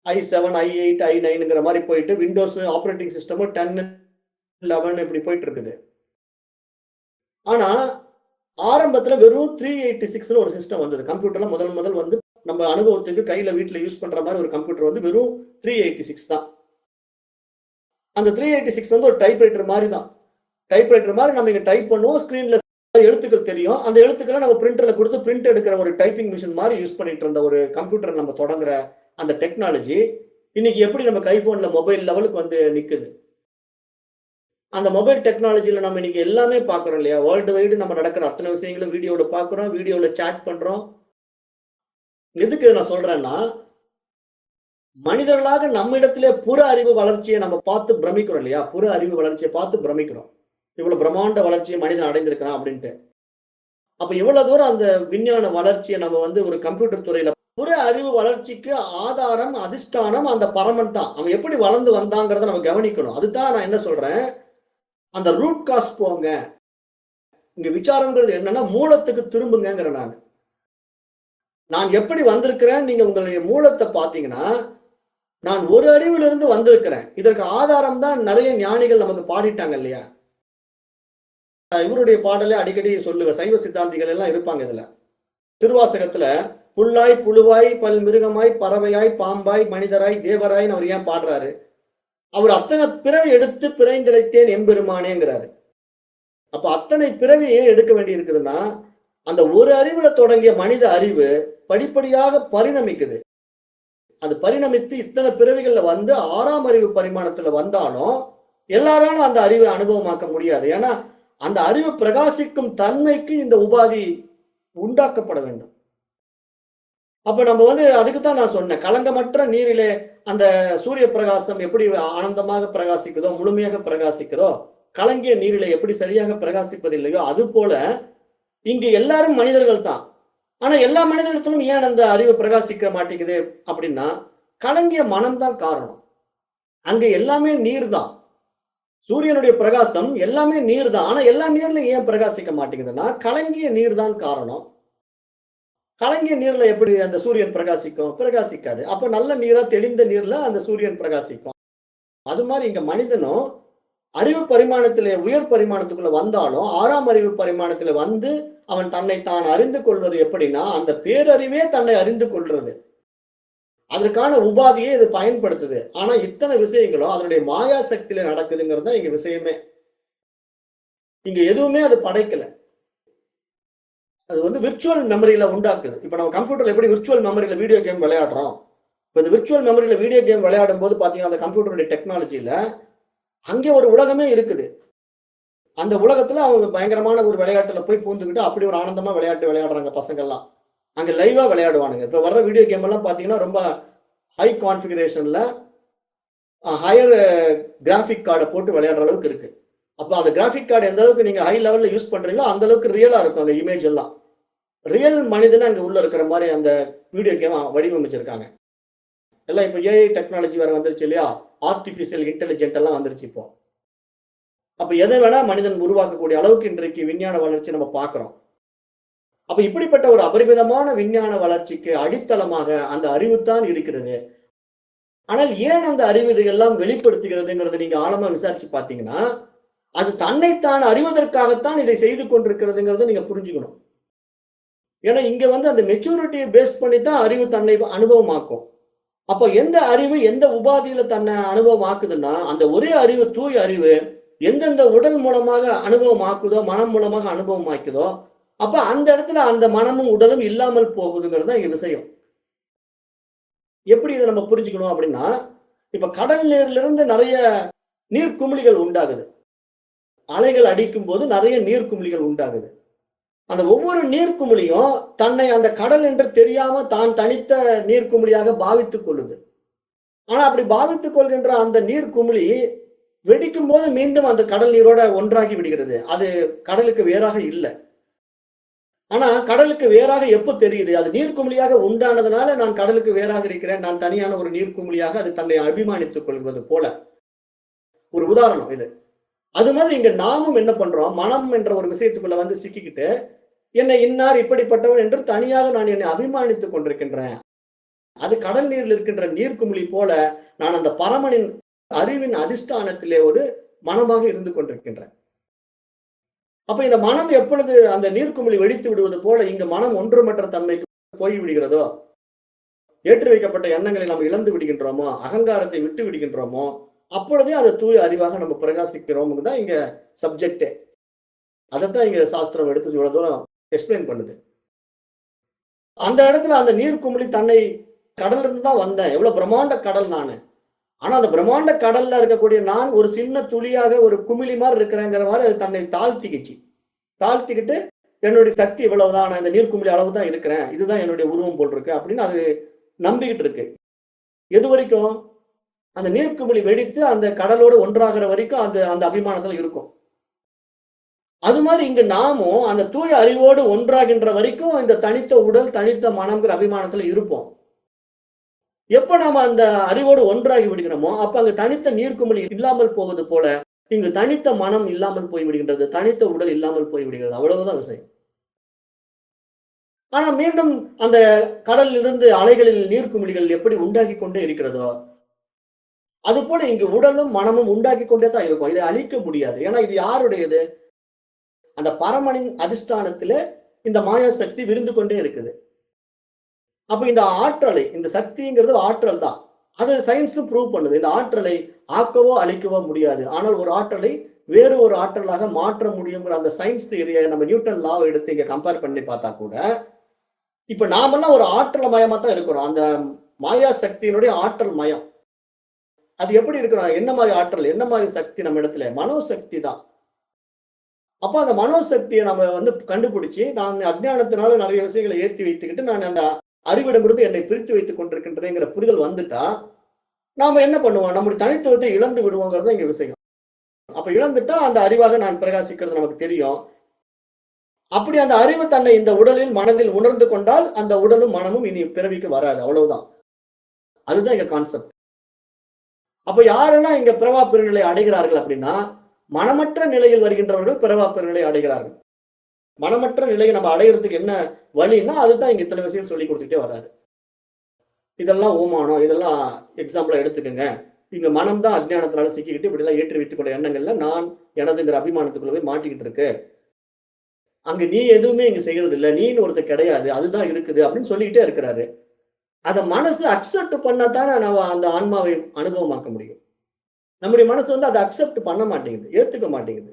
i7, i8, i9ங்கிற மாதிரி போயிட்டு விண்டோஸ் ஆப்ரேட்டிங் சிஸ்டம் 10, 11 இப்படி போயிட்டு இருக்குது. ஆனா ஆரம்பத்துல வெறும் 386 ஒரு சிஸ்டம் வந்தது. கம்ப்யூட்டர்ல முதல் வந்து நம்ம அனுபவத்துக்கு கையில வீட்டுல யூஸ் பண்ற மாதிரி ஒரு கம்ப்யூட்டர் வந்து வெறும் 386 தான். அந்த 386 வந்து ஒரு டைப்ரைட்டர் மாதிரி தான். டைப்ரைட்டர் மாதிரி நம்ம இங்க டைப் பண்ணுவோம், ஸ்கிரீன்ல எழுத்துக்கள் தெரியும். அந்த எழுத்துக்களை நம்ம பிரிண்டர்ல கொடுத்து பிரிண்ட் எடுக்கிற ஒரு டைப்பிங் மிஷின் மாதிரி யூஸ் பண்ணிட்டு இருந்த ஒரு கம்ப்யூட்டர் நம்ம தொடங்குற அந்த டெக்னாலஜி இன்னைக்கு எப்படி நம்ம ஐபோன்ல மொபைல் லெவலுக்கு வந்து நிக்குது. அந்த மொபைல் டெக்னாலஜில நம்ம இன்னைக்கு எல்லாமே பாக்குறோம் இல்லையா, வேர்ல்டு வைடு நம்ம நடக்கிற அத்தனை விஷயங்களும் வீடியோல பாக்குறோம், வீடியோல சாட் பண்றோம். எதுக்கு நான் சொல்றேன்னா, மனிதர்களாக நம்மிடத்திலே புற அறிவு வளர்ச்சியை நம்ம பார்த்து பிரமிக்கிறோம் இல்லையா, புற அறிவு வளர்ச்சியை பார்த்து பிரமிக்கிறோம். இவ்வளவு பிரம்மாண்ட வளர்ச்சியை மனிதன் அடைந்திருக்கிறான் அப்படின்ட்டு. அப்ப இவ்வளவு தூரம் அந்த விஞ்ஞான வளர்ச்சியை நம்ம வந்து ஒரு கம்ப்யூட்டர் துறையில புற அறிவு வளர்ச்சிக்கு ஆதாரம் அதிஷ்டானம் அந்த பரமன் தான். அவன் எப்படி வளர்ந்து வந்தாங்கிறத நம்ம கவனிக்கணும். அதுதான் நான் என்ன சொல்றேன், அந்த ரூட் காஸ் போங்க. இங்க விசாரம்ங்கிறது என்னன்னா மூலத்துக்கு திரும்புங்கிற நான் எப்படி வந்திருக்கிறேன், நீங்க உங்களுடைய மூலத்தை பாத்தீங்கன்னா, நான் ஒரு அறிவிலிருந்து வந்திருக்கிறேன். இதற்கு ஆதாரம் தான் நிறைய ஞானிகள் நமக்கு பாடிட்டாங்க இல்லையா. இவருடைய பாடலை அடிக்கடி சொல்லுவேன், சைவ சித்தாந்திகள் எல்லாம் இருப்பாங்க இதுல. திருவாசகத்துல புல்லாய் புழுவாய் பல் மிருகமாய் பறவையாய் பாம்பாய் மனிதராய் தேவராய் அவர் ஏன் பாடுறாரு, அவர் அத்தனை பிறவி எடுத்து பிறைந்திழைத்தேன் எம்பெருமானேங்கிறாரு. அப்ப அத்தனை பிறவி ஏன் எடுக்க வேண்டி இருக்குதுன்னா, அந்த ஒரு அறிவுல தொடங்கிய மனித அறிவு படிப்படியாக பரிணமிக்குது. அது பரிணமித்து இத்தனை பிறவிகள்ல வந்து 6ஆம் அறிவு பரிமாணத்துல வந்தாலும் எல்லாராலும் அந்த அறிவை அனுபவமாக்க முடியாது. ஏன்னா அந்த அறிவு பிரகாசிக்கும் தன்மைக்கு இந்த உபாதி உண்டாக்கப்பட வேண்டும். அப்ப நம்ம வந்து அதுக்குத்தான் நான் சொன்னேன், கலங்கமற்ற நீரிலே அந்த சூரிய பிரகாசம் எப்படி ஆனந்தமாக பிரகாசிக்குதோ, முழுமையாக பிரகாசிக்குதோ, கலங்கிய நீரிலே எப்படி சரியாக பிரகாசிப்பதில்லையோ, அது போல இங்கு எல்லாரும் மனிதர்கள் தான். ஆனா எல்லா மனிதர்களும் ஏன் அந்த அறிவு பிரகாசிக்க மாட்டேங்குது அப்படின்னா, கலங்கிய மனம்தான் காரணம். அங்க எல்லாமே நீர் தான். சூரியனுடைய பிரகாசம் எல்லாமே நீர் தான். ஆனா எல்லா நீர்லயும் ஏன் பிரகாசிக்க மாட்டேங்குதுன்னா, கலங்கிய நீர் தான் காரணம். கலங்கிய நீர்ல எப்படி அந்த சூரியன் பிரகாசிக்கும்? பிரகாசிக்காது. அப்ப நல்ல நீரா தெளிந்த நீர்ல அந்த சூரியன் பிரகாசிக்கும். அது மாதிரி இங்க மனிதனும் அறிவு பரிமாணத்திலே உயர் பரிமாணத்துக்குள்ள வந்தாலும் 6ஆம் அறிவு பரிமாணத்துல வந்து அவன் தன்னை தான் அறிந்து கொள்வது எப்படின்னா, அந்த பேரறிவே தன்னை அறிந்து கொள்றது. அதற்கான உபாதியை இது பயன்படுத்துது. ஆனா இத்தனை விஷயங்களும் அதனுடைய மாயா சக்தியில நடக்குதுங்கிறது தான் இங்க விஷயமே. இங்க எதுவுமே அது படைக்கல. அது வந்து விர்ச்சுவல் மெமரியில உண்டாக்குது. இப்ப நம்ம கம்ப்யூட்டர்ல எப்படி விர்ச்சுவல் மெமரியில வீடியோ கேம் விளையாடுறோம். இப்ப இந்த விர்ச்சுவல் மெமரியில வீடியோ கேம் விளையாடும் போது பாத்தீங்கன்னா, அந்த கம்ப்யூட்டருடைய டெக்னாலஜில அங்கே ஒரு உலகமே இருக்குது. அந்த உலகத்துல அவங்க பயங்கரமான ஒரு விளையாட்டுல போய் பூந்துக்கிட்டு அப்படி ஒரு ஆனந்தமா விளையாட்டு விளையாடுறாங்க பசங்கள்லாம். அங்க லைவா விளையாடுவானுங்க. இப்ப வர்ற வீடியோ கேம் எல்லாம் பாத்தீங்கன்னா, ரொம்ப ஹை கான்ஃபிகரேஷன்ல ஹையர் கிராபிக் கார்ட போட்டு விளையாடுற அளவுக்கு இருக்கு. அப்ப அந்த கிராபிக் கார்டு எந்த அளவுக்கு நீங்க ஹை லெவல்ல யூஸ் பண்றீங்களோ, அந்த அளவுக்கு ரியலா இருக்கும் அந்த இமேஜ் எல்லாம். ரியல் மனிதன் அங்க உள்ள இருக்கிற மாரி அந்த வீடியோ கேம் வடிவமைச்சிருக்காங்க. எல்லாம் இப்ப ஏஐ டெக்னாலஜி வேற வந்துருச்சு இல்லையா? ஆர்டிபிஷியல் இன்டெலிஜென்ட் எல்லாம் வந்துருச்சு இப்போ. அப்ப எதை வேணா மனிதன் உருவாக்கக்கூடிய அளவுக்கு இன்றைக்கு விஞ்ஞான வளர்ச்சி நம்ம பார்க்கிறோம். அப்ப இப்படிப்பட்ட ஒரு அபரிமிதமான விஞ்ஞான வளர்ச்சிக்கு அடித்தளமாக அந்த அறிவுத்தான் இருக்கிறது. ஆனால் ஏன் அந்த அறிவு இதையெல்லாம் வெளிப்படுத்துகிறதுங்கிறத நீங்க ஆழமா விசாரிச்சு பார்த்தீங்கன்னா, அது தன்னைத்தான் அறிவதற்காகத்தான் இதை செய்து கொண்டிருக்கிறதுங்கிறத நீங்க புரிஞ்சுக்கணும். ஏன்னா இங்க வந்து அந்த மெச்சூரிட்டியை பேஸ் பண்ணி தான் அறிவு தன்னை அனுபவமாக்கும். அப்போ எந்த அறிவு எந்த உபாதியில தன்னை அனுபவமாக்குதுன்னா, அந்த ஒரே அறிவு தூய அறிவு எந்தெந்த உடல் மூலமாக அனுபவமாக்குதோ, மனம் மூலமாக அனுபவமாக்குதோ, அப்ப அந்த இடத்துல அந்த மனமும் உடலும் இல்லாமல் போகுதுங்கிறது தான் இங்க விஷயம். எப்படி இதை நம்ம புரிஞ்சுக்கணும் அப்படின்னா, இப்ப கடல் நீரிலிருந்து நிறைய நீர்க்குமிழிகள் உண்டாகுது. அலைகள் அடிக்கும் போது நிறைய நீர்க்குமிழிகள் உண்டாகுது. அந்த ஒவ்வொரு நீர்க்குமிழியும் தன்னை அந்த கடல் என்று தெரியாம தான் தனித்த நீர்க்குமிழியாக பாவித்துக் கொள்ளுது. ஆனா அப்படி பாவித்துக் கொள்கின்ற அந்த நீர்க்குமிழி வெடிக்கும் போது மீண்டும் அந்த கடல் நீரோட ஒன்றாகி விடுகிறது. அது கடலுக்கு வேறாக இல்லை. ஆனா கடலுக்கு வேறாக எப்ப தெரியுது? அது நீர்க்குமிழியாக உண்டானதுனால நான் கடலுக்கு வேறாக இருக்கிறேன். நான் தனியான ஒரு நீர்க்குமிழியாக அது தன்னை அபிமானித்துக் கொள்வது போல. ஒரு உதாரணம் இது. அது மாதிரி இங்க நாமும் என்ன பண்றோம்? மனம் என்ற ஒரு விஷயத்துக்குள்ள வந்து சிக்கிக்கிட்டு, என்னை இன்னார் இப்படிப்பட்டவன் என்று தனியாக நான் என்னை அபிமானித்துக் கொண்டிருக்கின்றேன். அது கடல் நீரில் இருக்கின்ற நீர்க்குமிழி போல நான் அந்த பரமனின் அறிவின் அதிஷ்டானத்திலே ஒரு மனமாக இருந்து கொண்டிருக்கின்றேன். அப்ப இந்த மனம் எப்பொழுது அந்த நீர்க்குமிழி வெடித்து விடுவது போல இங்க மனம் ஒன்றுமற்ற தன்மைக்கு போய் விடுகிறதோ, ஏற்றி வைக்கப்பட்ட எண்ணங்களை நாம் இழந்து விடுகின்றோமோ, அகங்காரத்தை விட்டு விடுகின்றோமோ, அப்பொழுதே அது தூய அறிவாக நம்ம பிரகாசிக்கிறோம் தான் இங்க சப்ஜெக்டே. அதைத்தான் இங்க சாஸ்திரம் எடுத்து இவ்வளவு தூரம் எக்ஸ்பிளைன் பண்ணுது. அந்த இடத்துல அந்த நீர்க்குமிழி தன்னை கடல்ல இருந்து தான் வந்தேன். எவ்வளவு பிரம்மாண்ட கடல் நானு. ஆனா அந்த பிரம்மாண்ட கடல்ல இருக்கக்கூடிய நான் ஒரு சின்ன துளியாக ஒரு குமிழி மாதிரி இருக்கிறேங்கிற மாதிரி அது தன்னை தாழ்த்திக்கிச்சு. தாழ்த்திக்கிட்டு என்னுடைய சக்தி இவ்வளவுதான், நான் இந்த நீர்க்குமிழி அளவு தான் இருக்கிறேன், இதுதான் என்னுடைய உருவம் போல் இருக்கு அப்படின்னு அது நம்பிக்கிட்டு இருக்கு. எது வரைக்கும்? அந்த நீர்க்குமிழி வெடித்து அந்த கடலோடு ஒன்றாகிற வரைக்கும் அது அந்த அபிமானத்துல இருக்கும். அது மாதிரி இங்க நாமும் அந்த தூய அறிவோடு ஒன்றாகின்ற வரைக்கும் இந்த தனித்த உடல் தனித்த மனம்ங்கிற அபிமானத்துல இருப்போம். எப்ப நாம அந்த அறிவோடு ஒன்றாகி விடுகிறோமோ அப்ப அங்க தனித்த நீர்க்குமிழி இல்லாமல் போவது போல இங்கு தனித்த மனம் இல்லாமல் போய் விடுகின்றது, தனித்த உடல் இல்லாமல் போய் விடுகிறது. அவ்வளவுதான் விஷயம். ஆனா மீண்டும் அந்த கடலில் இருந்து அலைகளில் நீர்க்குமிழிகள் எப்படி உண்டாகி கொண்டே இருக்கிறதோ அது போல இங்கு உடலும் மனமும் உண்டாக்கி கொண்டே தான் இருக்கும். இதை அழிக்க முடியாது. ஏன்னா இது யாருடையது? அந்த பரமனின் அதிஷ்டானத்திலே இந்த மாயா சக்தி விருந்து கொண்டே இருக்குது. அப்ப இந்த ஆற்றலை, இந்த சக்திங்கிறது ஆற்றல் தான். அது சயின்ஸும் ப்ரூவ் பண்ணுது. இந்த ஆற்றலை ஆக்கவோ அழிக்கவோ முடியாது. ஆனால் ஒரு ஆற்றலை வேறு ஒரு ஆற்றலாக மாற்ற முடியுங்கிற அந்த சயின்ஸ் தியரியை நம்ம நியூட்டன் லாவை எடுத்து இங்க கம்பேர் பண்ணி பார்த்தா கூட, இப்ப நாமெல்லாம் ஒரு ஆற்றல் மயமா தான் இருக்கிறோம். அந்த மாயா சக்தியினுடைய ஆற்றல் மயம். அது எப்படி இருக்கிறோம்? என்ன மாதிரி ஆற்றல், என்ன மாதிரி சக்தி நம்ம இடத்துல? மனோசக்தி தான். அப்ப அந்த மனோசக்தியை நம்ம வந்து கண்டுபிடிச்சு, நான் அஜ்ஞானத்தினால நிறைய விஷயங்களை ஏத்தி வைத்துக்கிட்டு, நான் அந்த அறிவிடமிருந்து என்னை பிரித்து வைத்துக் கொண்டிருக்கின்றேங்கிற புரிதல் வந்துட்டா, நாம என்ன பண்ணுவோம்? நம்முடைய தனித்துவத்தை இழந்து விடுவோங்கிறது இங்க விஷயம். அப்ப இழந்துட்டா அந்த அறிவாக நான் பிரகாசிக்கிறது நமக்கு தெரியும். அப்படி அந்த அறிவு தன்னை இந்த உடலில், மனதில் உணர்ந்து கொண்டால், அந்த உடலும் மனமும் இனி பிறவிக்கு வராது. அவ்வளவுதான். அதுதான் இங்க கான்செப்ட். அப்ப யாரெல்லாம் இங்க பிறவா பெருநிலை அடைகிறார்கள் அப்படின்னா, மனமற்ற நிலையில் வருகின்றவர்கள் பிறவா பெருநிலை அடைகிறார்கள். மனமற்ற நிலையை நம்ம அடைகிறதுக்கு என்ன வழின்னா, அதுதான் இங்க இத்தனை விஷயம் சொல்லி கொடுத்துட்டே வர்றாரு. இதெல்லாம் ஓமானம், இதெல்லாம் எக்ஸாம்பிளா எடுத்துக்கங்க. இங்க மனம் தான் அஜ்ஞானத்தினால சிக்கிக்கிட்டு இப்படி எல்லாம் ஏற்றி வைத்துக் கொண்ட எண்ணங்கள்ல நான் எனதுங்கிற அபிமானத்துக்குள்ள போய் மாட்டிக்கிட்டு இருக்கு. அங்க நீ எதுவுமே இங்க செய்யறது இல்ல, நீன்னு ஒருத்தர் கிடையாது, அதுதான் இருக்குது அப்படின்னு சொல்லிக்கிட்டே இருக்கிறாரு. அத மனசு அக்செப்ட் பண்ணாதானே நம்ம அந்த ஆன்மாவை அனுபவமாக்க முடியும். நம்முடைய மனசு வந்து அதை அக்செப்ட் பண்ண மாட்டேங்குது, ஏத்துக்க மாட்டேங்குது.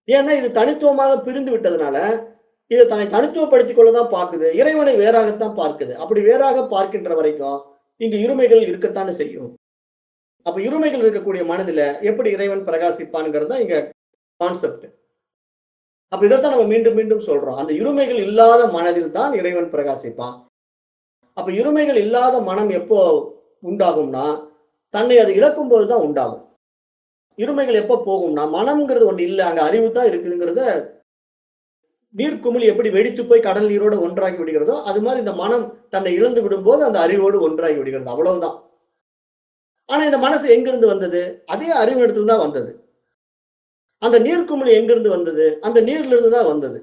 ஏன்னா இது தனித்துவமாக பிரிந்து விட்டதுனால, இதை தன்னை தனித்துவப்படுத்திக் கொள்ளதான் பார்க்குது. இறைவனை வேறாகத்தான் பார்க்குது. அப்படி வேறாக பார்க்கின்ற வரைக்கும் இங்கு இருமைகள் இருக்கத்தானே செய்யும். அப்ப இருமைகள் இருக்கக்கூடிய மனதில எப்படி இறைவன் பிரகாசிப்பான்ங்கிறது தான் இங்க கான்செப்ட். அப்ப இதைத்தான் நம்ம மீண்டும் மீண்டும் சொல்றோம். அந்த இருமைகள் இல்லாத மனதில் தான் இறைவன் பிரகாசிப்பான். அப்ப இருமைகள் இல்லாத மனம் எப்போ உண்டாகும்னா, தன்னை அது இழக்கும் போதுதான் உண்டாகும். இருமைகள் எப்ப போகும்னா, மனம்ங்கிறது ஒண்ணு இல்ல, அங்க அறிவு தான் இருக்குதுங்கிறத நீர்க்குமிழி எப்படி வெடித்து போய் கடல் நீரோட ஒன்றாகி விடுகிறதோ, அது மாதிரி இந்த மனம் தன்னை இழந்து விடும்போது அந்த அறிவோடு ஒன்றாகி விடுகிறது. அவ்வளவுதான். ஆனா இந்த மனசு எங்கிருந்து வந்தது? அதே அறிவினிடத்தில் தான் வந்தது. அந்த நீர்க்குமிழி எங்கிருந்து வந்தது? அந்த நீர்ல இருந்து தான் வந்தது.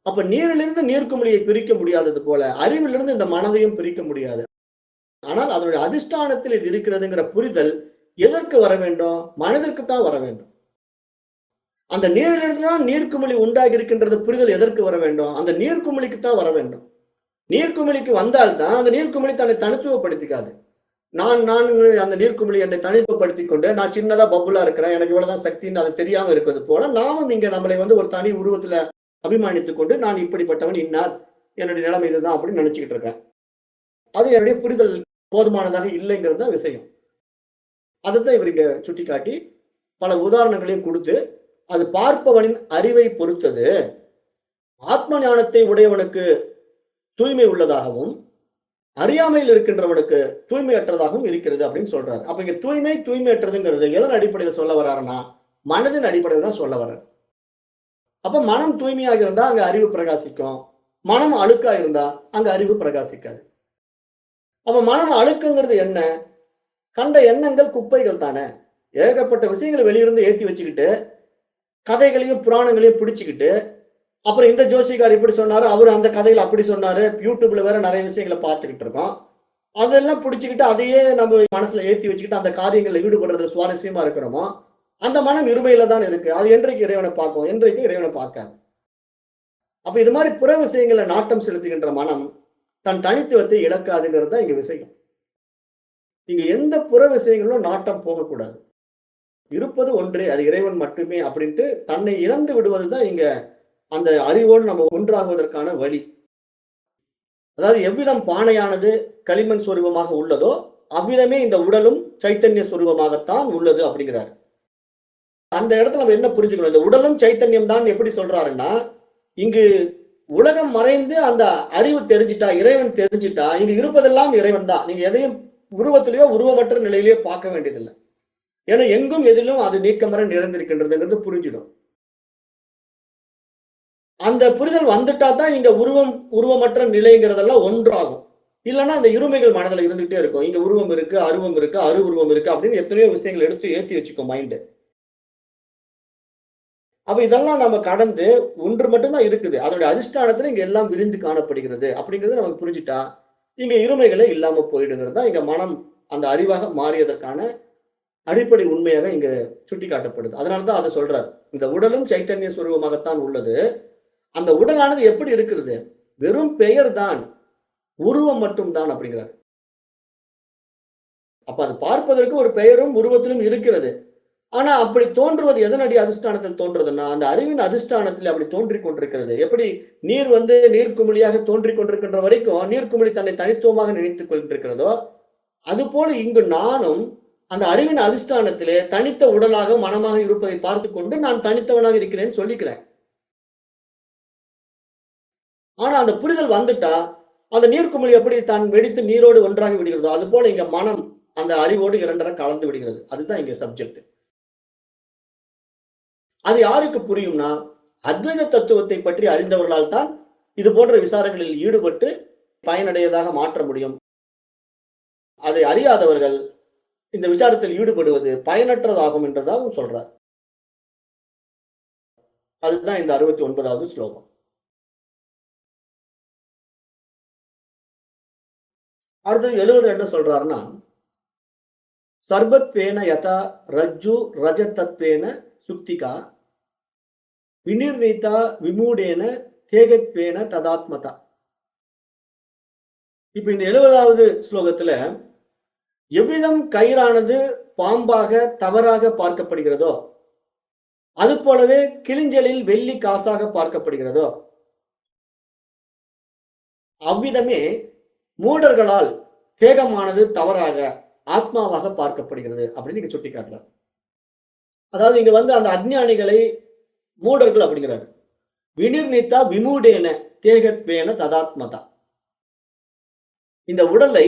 அப்ப நீரிலிருந்து நீர்க்குமிழியை பிரிக்க முடியாதது போல, அறிவிலிருந்து இந்த மனதையும் பிரிக்க முடியாது. ஆனால் அதனுடைய அதிஷ்டானத்தில் இது இருக்கிறதுங்கிற புரிதல் எதற்கு வர வேண்டும்? மனதிற்கு தான் வர வேண்டும். அந்த நீரிலிருந்து தான் நீர்க்குமிழி உண்டாகி இருக்கின்றது புரிதல் எதற்கு வர வேண்டும்? அந்த நீர்க்குமிழிக்கு தான் வர வேண்டும். நீர்க்குமிழிக்கு வந்தால்தான் அந்த நீர்க்குமிழி தன்னை தனித்துவப்படுத்திக்காது. நான் நான் அந்த நீர்க்குமிழி என்னை தனித்துவப்படுத்திக் கொண்டு நான் சின்னதா பப்புலா இருக்கிறேன், எனக்கு இவ்வளவுதான் சக்தின்னு அது தெரியாம இருக்கிறது போல நாமும் இங்க நம்மளை வந்து ஒரு தனி உருவத்துல அபிமானித்துக் கொண்டு நான் இப்படிப்பட்டவன், இன்னார், என்னுடைய நிலைமை இதுதான் அப்படின்னு நினைச்சுக்கிட்டு இருக்கேன். அது என்னுடைய புரிதல் போதுமானதாக இல்லைங்கிறது தான் விஷயம். அதைத்தான் இவர் இங்க சுட்டிக்காட்டி பல உதாரணங்களையும் கொடுத்து, அது பார்ப்பவனின் அறிவை பொறுத்தது. ஆத்ம ஞானத்தை உடையவனுக்கு தூய்மை உள்ளதாகவும், அறியாமையில் இருக்கின்றவனுக்கு தூய்மையற்றதாகவும் இருக்கிறது அப்படின்னு சொல்றாரு. அப்ப இங்க தூய்மையற்றதுங்கிறது எதன் அடிப்படையில் சொல்ல வர்றாருன்னா, மனதின் அடிப்படையில் தான் சொல்ல வர்றாரு. அப்ப மனம் தூய்மையாக இருந்தா அங்க அறிவு பிரகாசிக்கும். மனம் அழுக்கா இருந்தா அங்க அறிவு பிரகாசிக்காது. அப்ப மனம் அழுக்குங்கிறது என்ன? கண்ட எண்ணங்கள் குப்பைகள் தானே. ஏகப்பட்ட விஷயங்களை வெளியிருந்து ஏத்தி வச்சுக்கிட்டு, கதைகளையும் புராணங்களையும் பிடிச்சுக்கிட்டு, அப்புறம் இந்த ஜோசிகார் இப்படி சொன்னாரு, அவரு அந்த கதையில அப்படி சொன்னாரு, யூடியூப்ல வேற நிறைய விஷயங்களை பார்த்துக்கிட்டு இருக்கோம். அதெல்லாம் பிடிச்சுக்கிட்டு அதையே நம்ம மனசுல ஏத்தி வச்சுக்கிட்டு அந்த காரியங்கள்ல ஈடுபடுறதுல சுவாரஸ்யமா இருக்கிறோமோ, அந்த மனம் இருமையில தான் இருக்கு. அது என்றைக்கு இறைவனை பார்க்கும்? என்றைக்கும் இறைவனை பார்க்காது. அப்ப இது மாதிரி புற விஷயங்கள்ல நாட்டம் செலுத்துகின்ற மனம் தன் தனித்துவத்தை இழக்காதுங்கிறது தான் இங்க விஷயம். இங்க எந்த புற விஷயங்களும் நாட்டம் போகக்கூடாது. இருப்பது ஒன்றே, அது இறைவன் மட்டுமே அப்படின்ட்டு தன்னை இழந்து விடுவதுதான் இங்க அந்த அறிவோடு நம்ம ஒன்றாகுவதற்கான வழி. அதாவது எவ்விதம் பானையானது களிமண் சொரூபமாக உள்ளதோ, அவ்விதமே இந்த உடலும் சைத்தன்ய சொரூபமாகத்தான் உள்ளது அப்படிங்கிறார். அந்த இடத்துல நம்ம என்ன புரிஞ்சுக்கணும்? இந்த உடலும் சைத்தன்யம் தான் எப்படி சொல்றாருன்னா, இங்கு உலகம் மறைந்து அந்த அறிவு தெரிஞ்சிட்டா, இறைவன் தெரிஞ்சிட்டா, இங்கு இருப்பதெல்லாம் இறைவன் தான். நீங்க எதையும் உருவத்திலேயோ உருவமற்ற நிலையிலேயோ பார்க்க வேண்டியதில்லை. ஏன்னா எங்கும் எதிலும் அது நீக்கமர நிறைந்திருக்கின்றதுங்கிறது புரிஞ்சிடும். அந்த புரிதல் வந்துட்டா தான் இங்க உருவமற்ற நிலைங்கிறதெல்லாம் ஒன்றாகும். இல்லைன்னா அந்த இருமைகள் மனதில் இருந்துகிட்டே இருக்கும். இங்க உருவம் இருக்கு, அருவம் இருக்கு, அரு உருவம் இருக்கு அப்படின்னு எத்தனையோ விஷயங்கள் எடுத்து ஏத்தி வச்சுக்கும் மைண்ட். அப்ப இதெல்லாம் நம்ம கடந்து ஒன்று மட்டும்தான் இருக்குது. அதனுடைய அதிஷ்டானத்துல இங்க எல்லாம் விரிந்து காணப்படுகிறது அப்படிங்கிறது நமக்கு புரிஞ்சுட்டா, இங்க இருமைகளே இல்லாம போயிடுங்கிறது தான் இங்க மனம் அந்த அறிவாக மாறியதற்கான அடிப்படை உண்மையாக இங்க சுட்டிக்காட்டப்படுது. அதனாலதான் அதை சொல்றார். இந்த உடலும் சைத்தன்ய சுரூபமாகத்தான் உள்ளது. அந்த உடலானது எப்படி இருக்கிறது? வெறும் பெயர் தான், உருவம் மட்டும் தான் அப்படிங்கிறார். அப்ப அது பார்ப்பதற்கு ஒரு பெயரும் உருவத்திலும் இருக்கிறது. ஆனா அப்படி தோன்றுவது எதனடி அதிஷ்டானத்தில் தோன்றுதுன்னா, அந்த அறிவின் அதிஷ்டானத்தில் அப்படி தோன்றிக் கொண்டிருக்கிறது. எப்படி நீர் வந்து நீர்க்குமிழியாக தோன்றிக் கொண்டிருக்கின்ற வரைக்கும் நீர்க்குமிழி தன்னை தனித்துவமாக நினைத்துக் கொண்டிருக்கிறதோ, அதுபோல இங்கு நானும் அந்த அறிவின் அதிஷ்டானத்திலே தனித்த உடலாக மனமாக இருப்பதை பார்த்துக் கொண்டு நான் தனித்தவனாக இருக்கிறேன்னு சொல்லிக்கிறேன். ஆனா அந்த புரிதல் வந்துட்டா, அந்த நீர்க்குமிழி எப்படி தான் வெடித்து நீரோடு ஒன்றாகி விடுகிறதோ, அது போல இங்க மனம் அந்த அறிவோடு இரண்டரை கலந்து விடுகிறது. அதுதான் இங்க சப்ஜெக்ட். அது யாருக்கு புரியும்னா, அத்வைத தத்துவத்தை பற்றி அறிந்தவர்களால் தான் இது போன்ற விசாரங்களில் ஈடுபட்டு பயனடையதாக மாற்ற முடியும். அதை அறியாதவர்கள் இந்த விசாரத்தில் ஈடுபடுவது பயனற்றதாகும் என்றதாகவும் சொல்றார். அதுதான் இந்த 69வது ஸ்லோகம். அடுத்தது 70 என்ன சொல்றாருன்னா, சர்பத்வேன யதா ரஜ்ஜு ரஜதத்வேன சுக்திகா விநிர்ணீதா விமூடேன தேகத்வேன ததாத்மதா. இப்ப இந்த 70வது ஸ்லோகத்துல எவ்விதம் கயிறானது பாம்பாக தவறாக பார்க்கப்படுகிறதோ, அது போலவே கிளிஞ்சலில் வெள்ளி காசாக பார்க்கப்படுகிறதோ, அவ்விதமே மூடர்களால் தேகமானது தவறாக ஆத்மாவாக பார்க்கப்படுகிறது அப்படின்னு இங்க சுட்டி காட்டுறார். அதாவது இங்க வந்து அந்த அஞ்ஞானிகளை மூடர்கள் அப்படிங்கிறாரு. வினிர்ணித்தா விமூடேன தேகத்வேன ததாத்மதா. இந்த உடலை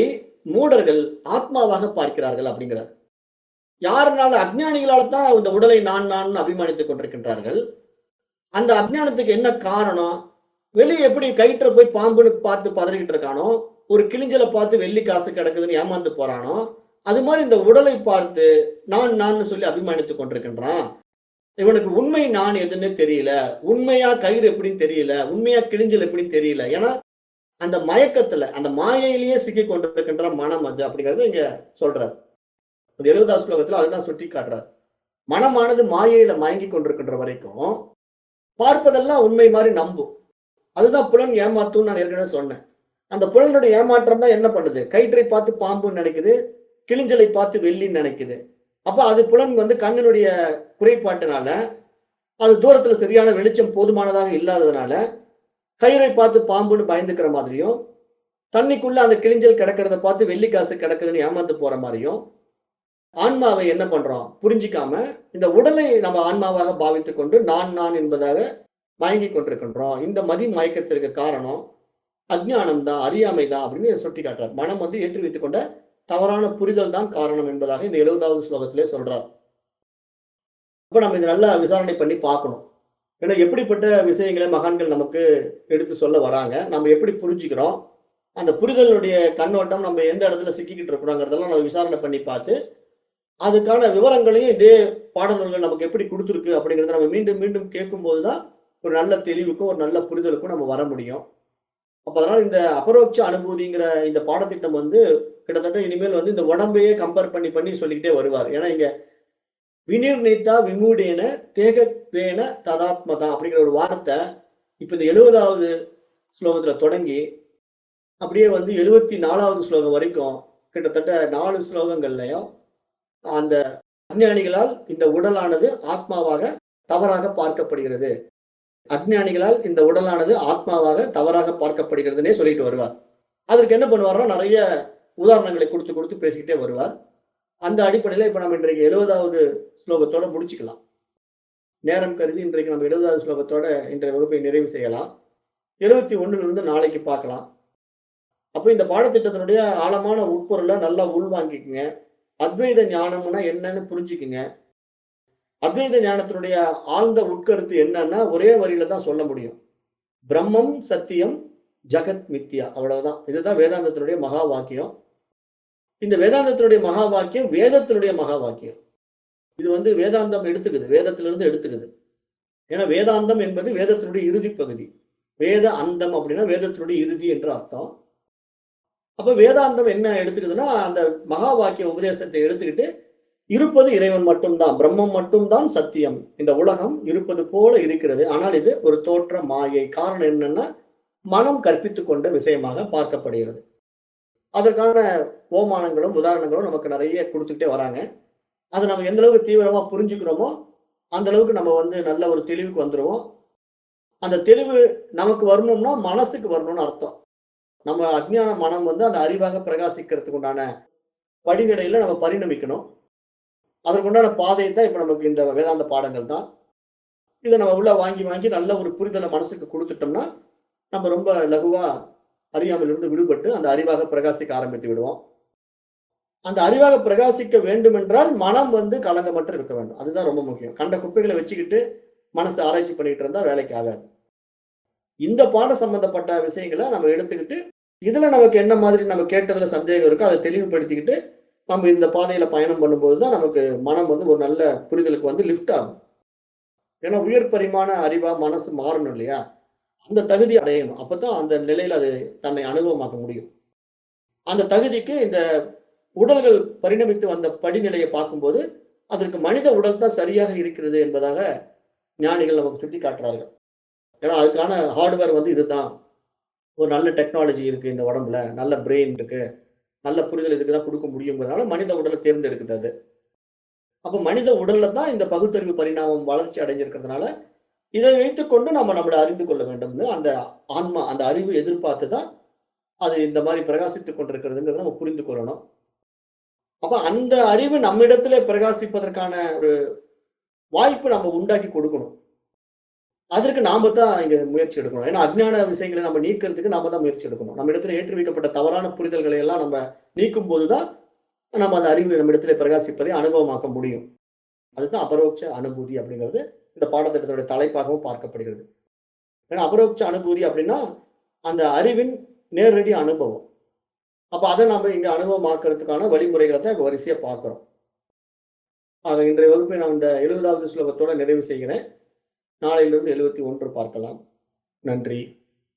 மூடர்கள் ஆத்மாவாக பார்க்கிறார்கள் அப்படிங்கிறார். யாருனால? அஞ்ஞானிகளால தான் இந்த உடலை நான் நான் அபிமானித்துக் கொண்டிருக்கின்றார்கள். அந்த அஞ்ஞானத்துக்கு என்ன காரணம்? வெளியே எப்படி கயிற்ற போய் பாம்புன்னு பார்த்து பதறிக்கிட்டு இருக்கானோ, ஒரு கிளிஞ்சலை பார்த்து வெள்ளி காசு கிடக்குதுன்னு ஏமாந்து போறானோ, அது மாதிரி இந்த உடலை பார்த்து நான் நான் சொல்லி அபிமானித்துக் கொண்டிருக்கின்றான். இவனுக்கு உண்மை நான் எதுன்னு தெரியல. உண்மையா கயிறு எப்படின்னு தெரியல. உண்மையா கிளிஞ்சல் எப்படின்னு தெரியல. ஏன்னா அந்த மயக்கத்துல, அந்த மாயையிலேயே சிக்கி கொண்டிருக்கின்ற மனம் அது அப்படிங்கறது இங்க சொல்றாரு. 70வது ஸ்லோகத்துல அதுதான் சுட்டி காட்டுறாரு. மனமானது மாயையில மயங்கி கொண்டிருக்கின்ற வரைக்கும் பார்ப்பதெல்லாம் உண்மை மாதிரி நம்பும். அதுதான் புலன் ஏமாத்தும் நான் ஏற்கனவே சொன்னேன். அந்த புலனுடைய ஏமாற்றம் தான் என்ன பண்ணுது? கயிற்றை பார்த்து பாம்புன்னு நினைக்குது, கிளிஞ்சலை பார்த்து வெள்ளின்னு நினைக்குது. அப்ப அது புலன் வந்து கண்ணினுடைய குறைபாட்டினால, அது தூரத்துல சரியான வெளிச்சம் போதுமானதாக இல்லாததுனால கயிறை பார்த்து பாம்புன்னு பயந்துக்கிற மாதிரியும், தண்ணிக்குள்ள அந்த கிளிஞ்சல் கிடக்கிறத பார்த்து வெள்ளி காசு கிடக்குதுன்னு ஏமாந்து போற மாதிரியும், ஆன்மாவை என்ன பண்றோம்? புரிஞ்சிக்காம இந்த உடலை நம்ம ஆன்மாவாக பாவித்துக் கொண்டு நான் நான் என்பதாக மயங்கிக் கொண்டிருக்கின்றோம். இந்த மதி மயக்கத்திற்கு காரணம் அஞ்ஞானம் தான், அறியாமை தான் அப்படின்னு சுட்டி காட்டுறார். மனம் வந்து ஏற்றி வைத்துக் கொண்ட தவறான புரிதல் தான் காரணம் என்பதாக இந்த 70வது ஸ்லோகத்திலே சொல்றார். அப்ப நம்ம இதை நல்லா விசாரணை பண்ணி பார்க்கணும். ஏன்னா எப்படிப்பட்ட விஷயங்களை மகான்கள் நமக்கு எடுத்து சொல்ல வராங்க, நம்ம எப்படி புரிஞ்சுக்கிறோம், அந்த புரிதலுடைய கண்ணோட்டம் நம்ம எந்த இடத்துல சிக்கிக்கிட்டு இருக்கிறோங்கிறதெல்லாம் நம்ம விசாரணை பண்ணி பார்த்து அதுக்கான விவரங்களையும் இதே பாடநூல்கள் நமக்கு எப்படி கொடுத்துருக்கு அப்படிங்கிறத நம்ம மீண்டும் மீண்டும் கேட்கும் போதுதான் ஒரு நல்ல தெளிவுக்கும் ஒரு நல்ல புரிதலுக்கும் நம்ம வர முடியும். அப்ப அதனால இந்த அபரோட்ச அனுபூதிங்கிற இந்த பாடத்திட்டம் வந்து கிட்டத்தட்ட இனிமேல் வந்து இந்த உடம்பையே கம்பேர் பண்ணி பண்ணி சொல்லிக்கிட்டே வருவார். ஏன்னா இங்க வினிர்ணித்தா விமூடேன தேகத்வேன ததாத்மதா அப்படிங்கிற ஒரு வார்த்தை இப்ப இந்த 70வது ஸ்லோகத்துல தொடங்கி அப்படியே வந்து 74வது ஸ்லோகம் வரைக்கும் கிட்டத்தட்ட 4 ஸ்லோகங்கள்லயும் அந்த அஞ்ஞானிகளால் இந்த உடலானது ஆத்மாவாக தவறாக பார்க்கப்படுகிறது. அஞ்ஞானிகளால் இந்த உடலானது ஆத்மாவாக தவறாக பார்க்கப்படுகிறதுனே சொல்லிட்டு வருவார். அதற்கு என்ன பண்ணுவார்னா நிறைய உதாரணங்களை கொடுத்து கொடுத்து பேசிக்கிட்டே வருவார். அந்த அடிப்படையில இப்ப நம்ம இன்றைக்கு 70வது ஸ்லோகத்தோட முடிச்சுக்கலாம். நேரம் கருதி இன்றைக்கு நம்ம 70வது ஸ்லோகத்தோட இன்றைய வகுப்பை நிறைவு செய்யலாம். 71லிருந்து நாளைக்கு பார்க்கலாம். அப்ப இந்த பாடத்திட்டத்தினுடைய ஆழமான உட்பொருளை நல்லா உள்வாங்கிக்குங்க. அத்வைத ஞானம்னா என்னன்னு புரிஞ்சுக்குங்க. அத்வைத ஞானத்தினுடைய ஆழ்ந்த உட்கருத்து என்னன்னா ஒரே வரியில தான் சொல்ல முடியும். பிரம்மம் சத்தியம் ஜகத் மித்யா, அவ்வளவுதான். இதுதான் வேதாந்தத்தினுடைய மகா வாக்கியம். இந்த வேதாந்தத்தினுடைய மகா வாக்கியம் வேதத்தினுடைய மகா வாக்கியம். இது வந்து வேதாந்தம் எடுத்துக்குது, வேதத்திலிருந்து எடுத்துக்குது. ஏன்னா வேதாந்தம் என்பது வேதத்தினுடைய இறுதி பகுதி. வேத அந்தம் அப்படின்னா வேதத்தினுடைய இறுதி என்று அர்த்தம். அப்ப வேதாந்தம் என்ன எடுத்துக்குதுன்னா அந்த மகா வாக்கிய உபதேசத்தை எடுத்துக்கிட்டு இருப்பது இறைவன் மட்டும்தான், பிரம்மம் மட்டும்தான் சத்தியம். இந்த உலகம் இருப்பது போல இருக்கிறது, ஆனால் இது ஒரு தோற்ற மாயை. காரணம் என்னன்னா மனம் கற்பித்துக் கொண்ட விஷயமாக பார்க்கப்படுகிறது. அதற்கான ஓமானங்களும் உதாரணங்களும் நமக்கு நிறைய கொடுத்துக்கிட்டே வராங்க. அதை நம்ம எந்த அளவுக்கு தீவிரமா புரிஞ்சுக்கிறோமோ அந்த அளவுக்கு நம்ம வந்து நல்ல ஒரு தெளிவுக்கு வந்துருவோம். அந்த தெளிவு நமக்கு வரணும்னா மனசுக்கு வரணும்னு அர்த்தம். நம்ம அஞ்ஞான மனம் வந்து அந்த அறிவாக பிரகாசிக்கிறதுக்கு உண்டான படிநிலையில நம்ம பரிணமிக்கணும். அதற்குண்டான பாதை தான் இப்ப நமக்கு இந்த வேதாந்த பாடங்கள் தான். இதை நம்ம உள்ள வாங்கி வாங்கி நல்ல ஒரு புரிதலை மனசுக்கு கொடுத்துட்டோம்னா நம்ம ரொம்ப லகுவா அறியாமையிலிருந்து விடுபட்டு அந்த அறிவாக பிரகாசிக்க ஆரம்பித்து விடுவோம். அந்த அறிவாக பிரகாசிக்க வேண்டும் என்றால் மனம் வந்து கலங்கமற்று இருக்க வேண்டும். அதுதான் ரொம்ப முக்கியம். கண்ட குப்பைகளை வச்சுக்கிட்டு மனசு ஆராய்ச்சி பண்ணிட்டு இருந்தா வேலைக்கு ஆகாது. இந்த பாடம் சம்பந்தப்பட்ட விஷயங்களை நம்ம எடுத்துக்கிட்டு இதுல நமக்கு என்ன மாதிரி நம்ம கேட்டதுல சந்தேகம் இருக்கோ அதை தெளிவுபடுத்திக்கிட்டு நம்ம இந்த பாதையில பயணம் பண்ணும்போதுதான் நமக்கு மனம் வந்து ஒரு நல்ல புரிதலுக்கு வந்து லிஃப்ட் ஆகும். ஏன்னா உயர் பரிமாண அறிவா மனசு மாறணும் இல்லையா? அந்த தகுதி அடையணும். அப்பதான் அந்த நிலையில அது தன்னை அனுபவமாக்க முடியும். அந்த தகுதிக்கு இந்த உடல்கள் பரிணமித்து வந்த படிநிலையை பார்க்கும்போது அதற்கு மனித உடல் தான் சரியாக இருக்கிறது என்பதாக ஞானிகள் நமக்கு சுட்டி காட்டுறார்கள். ஏன்னா அதுக்கான ஹார்ட்வேர் வந்து இதுதான். ஒரு நல்ல டெக்னாலஜி இருக்கு இந்த உடம்புல, நல்ல பிரெயின் இருக்கு, நல்ல புரிதல் இதுக்கு தான் குடுக்க முடியுங்கிறதுனால மனித உடல தேர்ந்தெடுக்குது அது. அப்ப மனித உடல்ல தான் இந்த பகுத்தறிவு பரிணாமம் வளர்ச்சி அடைஞ்சிருக்கிறதுனால, இதை வைத்துக்கொண்டு நம்ம நம்மள அறிந்து கொள்ள வேண்டும்னு அந்த ஆன்மா, அந்த அறிவு எதிர்பார்த்து தான் அது இந்த மாரி பிரகாசித்துக் கொண்டிருக்கிறதுங்கிறத நம்ம புரிந்து கொள்ளணும். அப்ப அந்த அறிவு நம்மிடத்திலே பிரகாசிப்பதற்கான ஒரு வாய்ப்பு நம்ம உண்டாக்கி கொடுக்கணும். அதற்கு நாம தான் இங்க முயற்சி எடுக்கணும். ஏன்னா அஞ்ஞான விஷயங்கள நம்ம நீக்கிறதுக்கு நாம தான் முயற்சி எடுக்கணும். நம்மிடத்திலே ஏற்றி வைக்கப்பட்ட தவறான புரிதல்களை எல்லாம் நம்ம நீக்கும்போது தான், நம்ம அந்த அறிவு நம்மிடத்திலே பிரகாசிப்பதை அனுபவமாக்க முடியும். அதுதான் அபரோக்ஷ அனுபூதி அப்படிங்கிறது இந்த பாடத்திட்டத்துடைய தலைப்பாகவும் பார்க்கப்படுகிறது. ஏன்னா அபரோக்ஷ அனுபூதி அப்படின்னா, அந்த அறிவின் நேரடி அனுபவம். அப்ப அத நாம இங்க அனுபவமாக்குறதுக்கான வழிமுறைகள தான் இப்ப வரிசையா பார்க்கிறோம். ஆக இன்றைய வகுப்பை நான் இந்த 70வது ஸ்லோகத்தோட நிறைவு செய்கிறேன். நாளையிலிருந்து 71 பார்க்கலாம். நன்றி.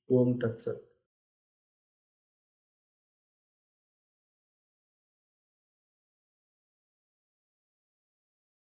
ஓம் தத்சத்.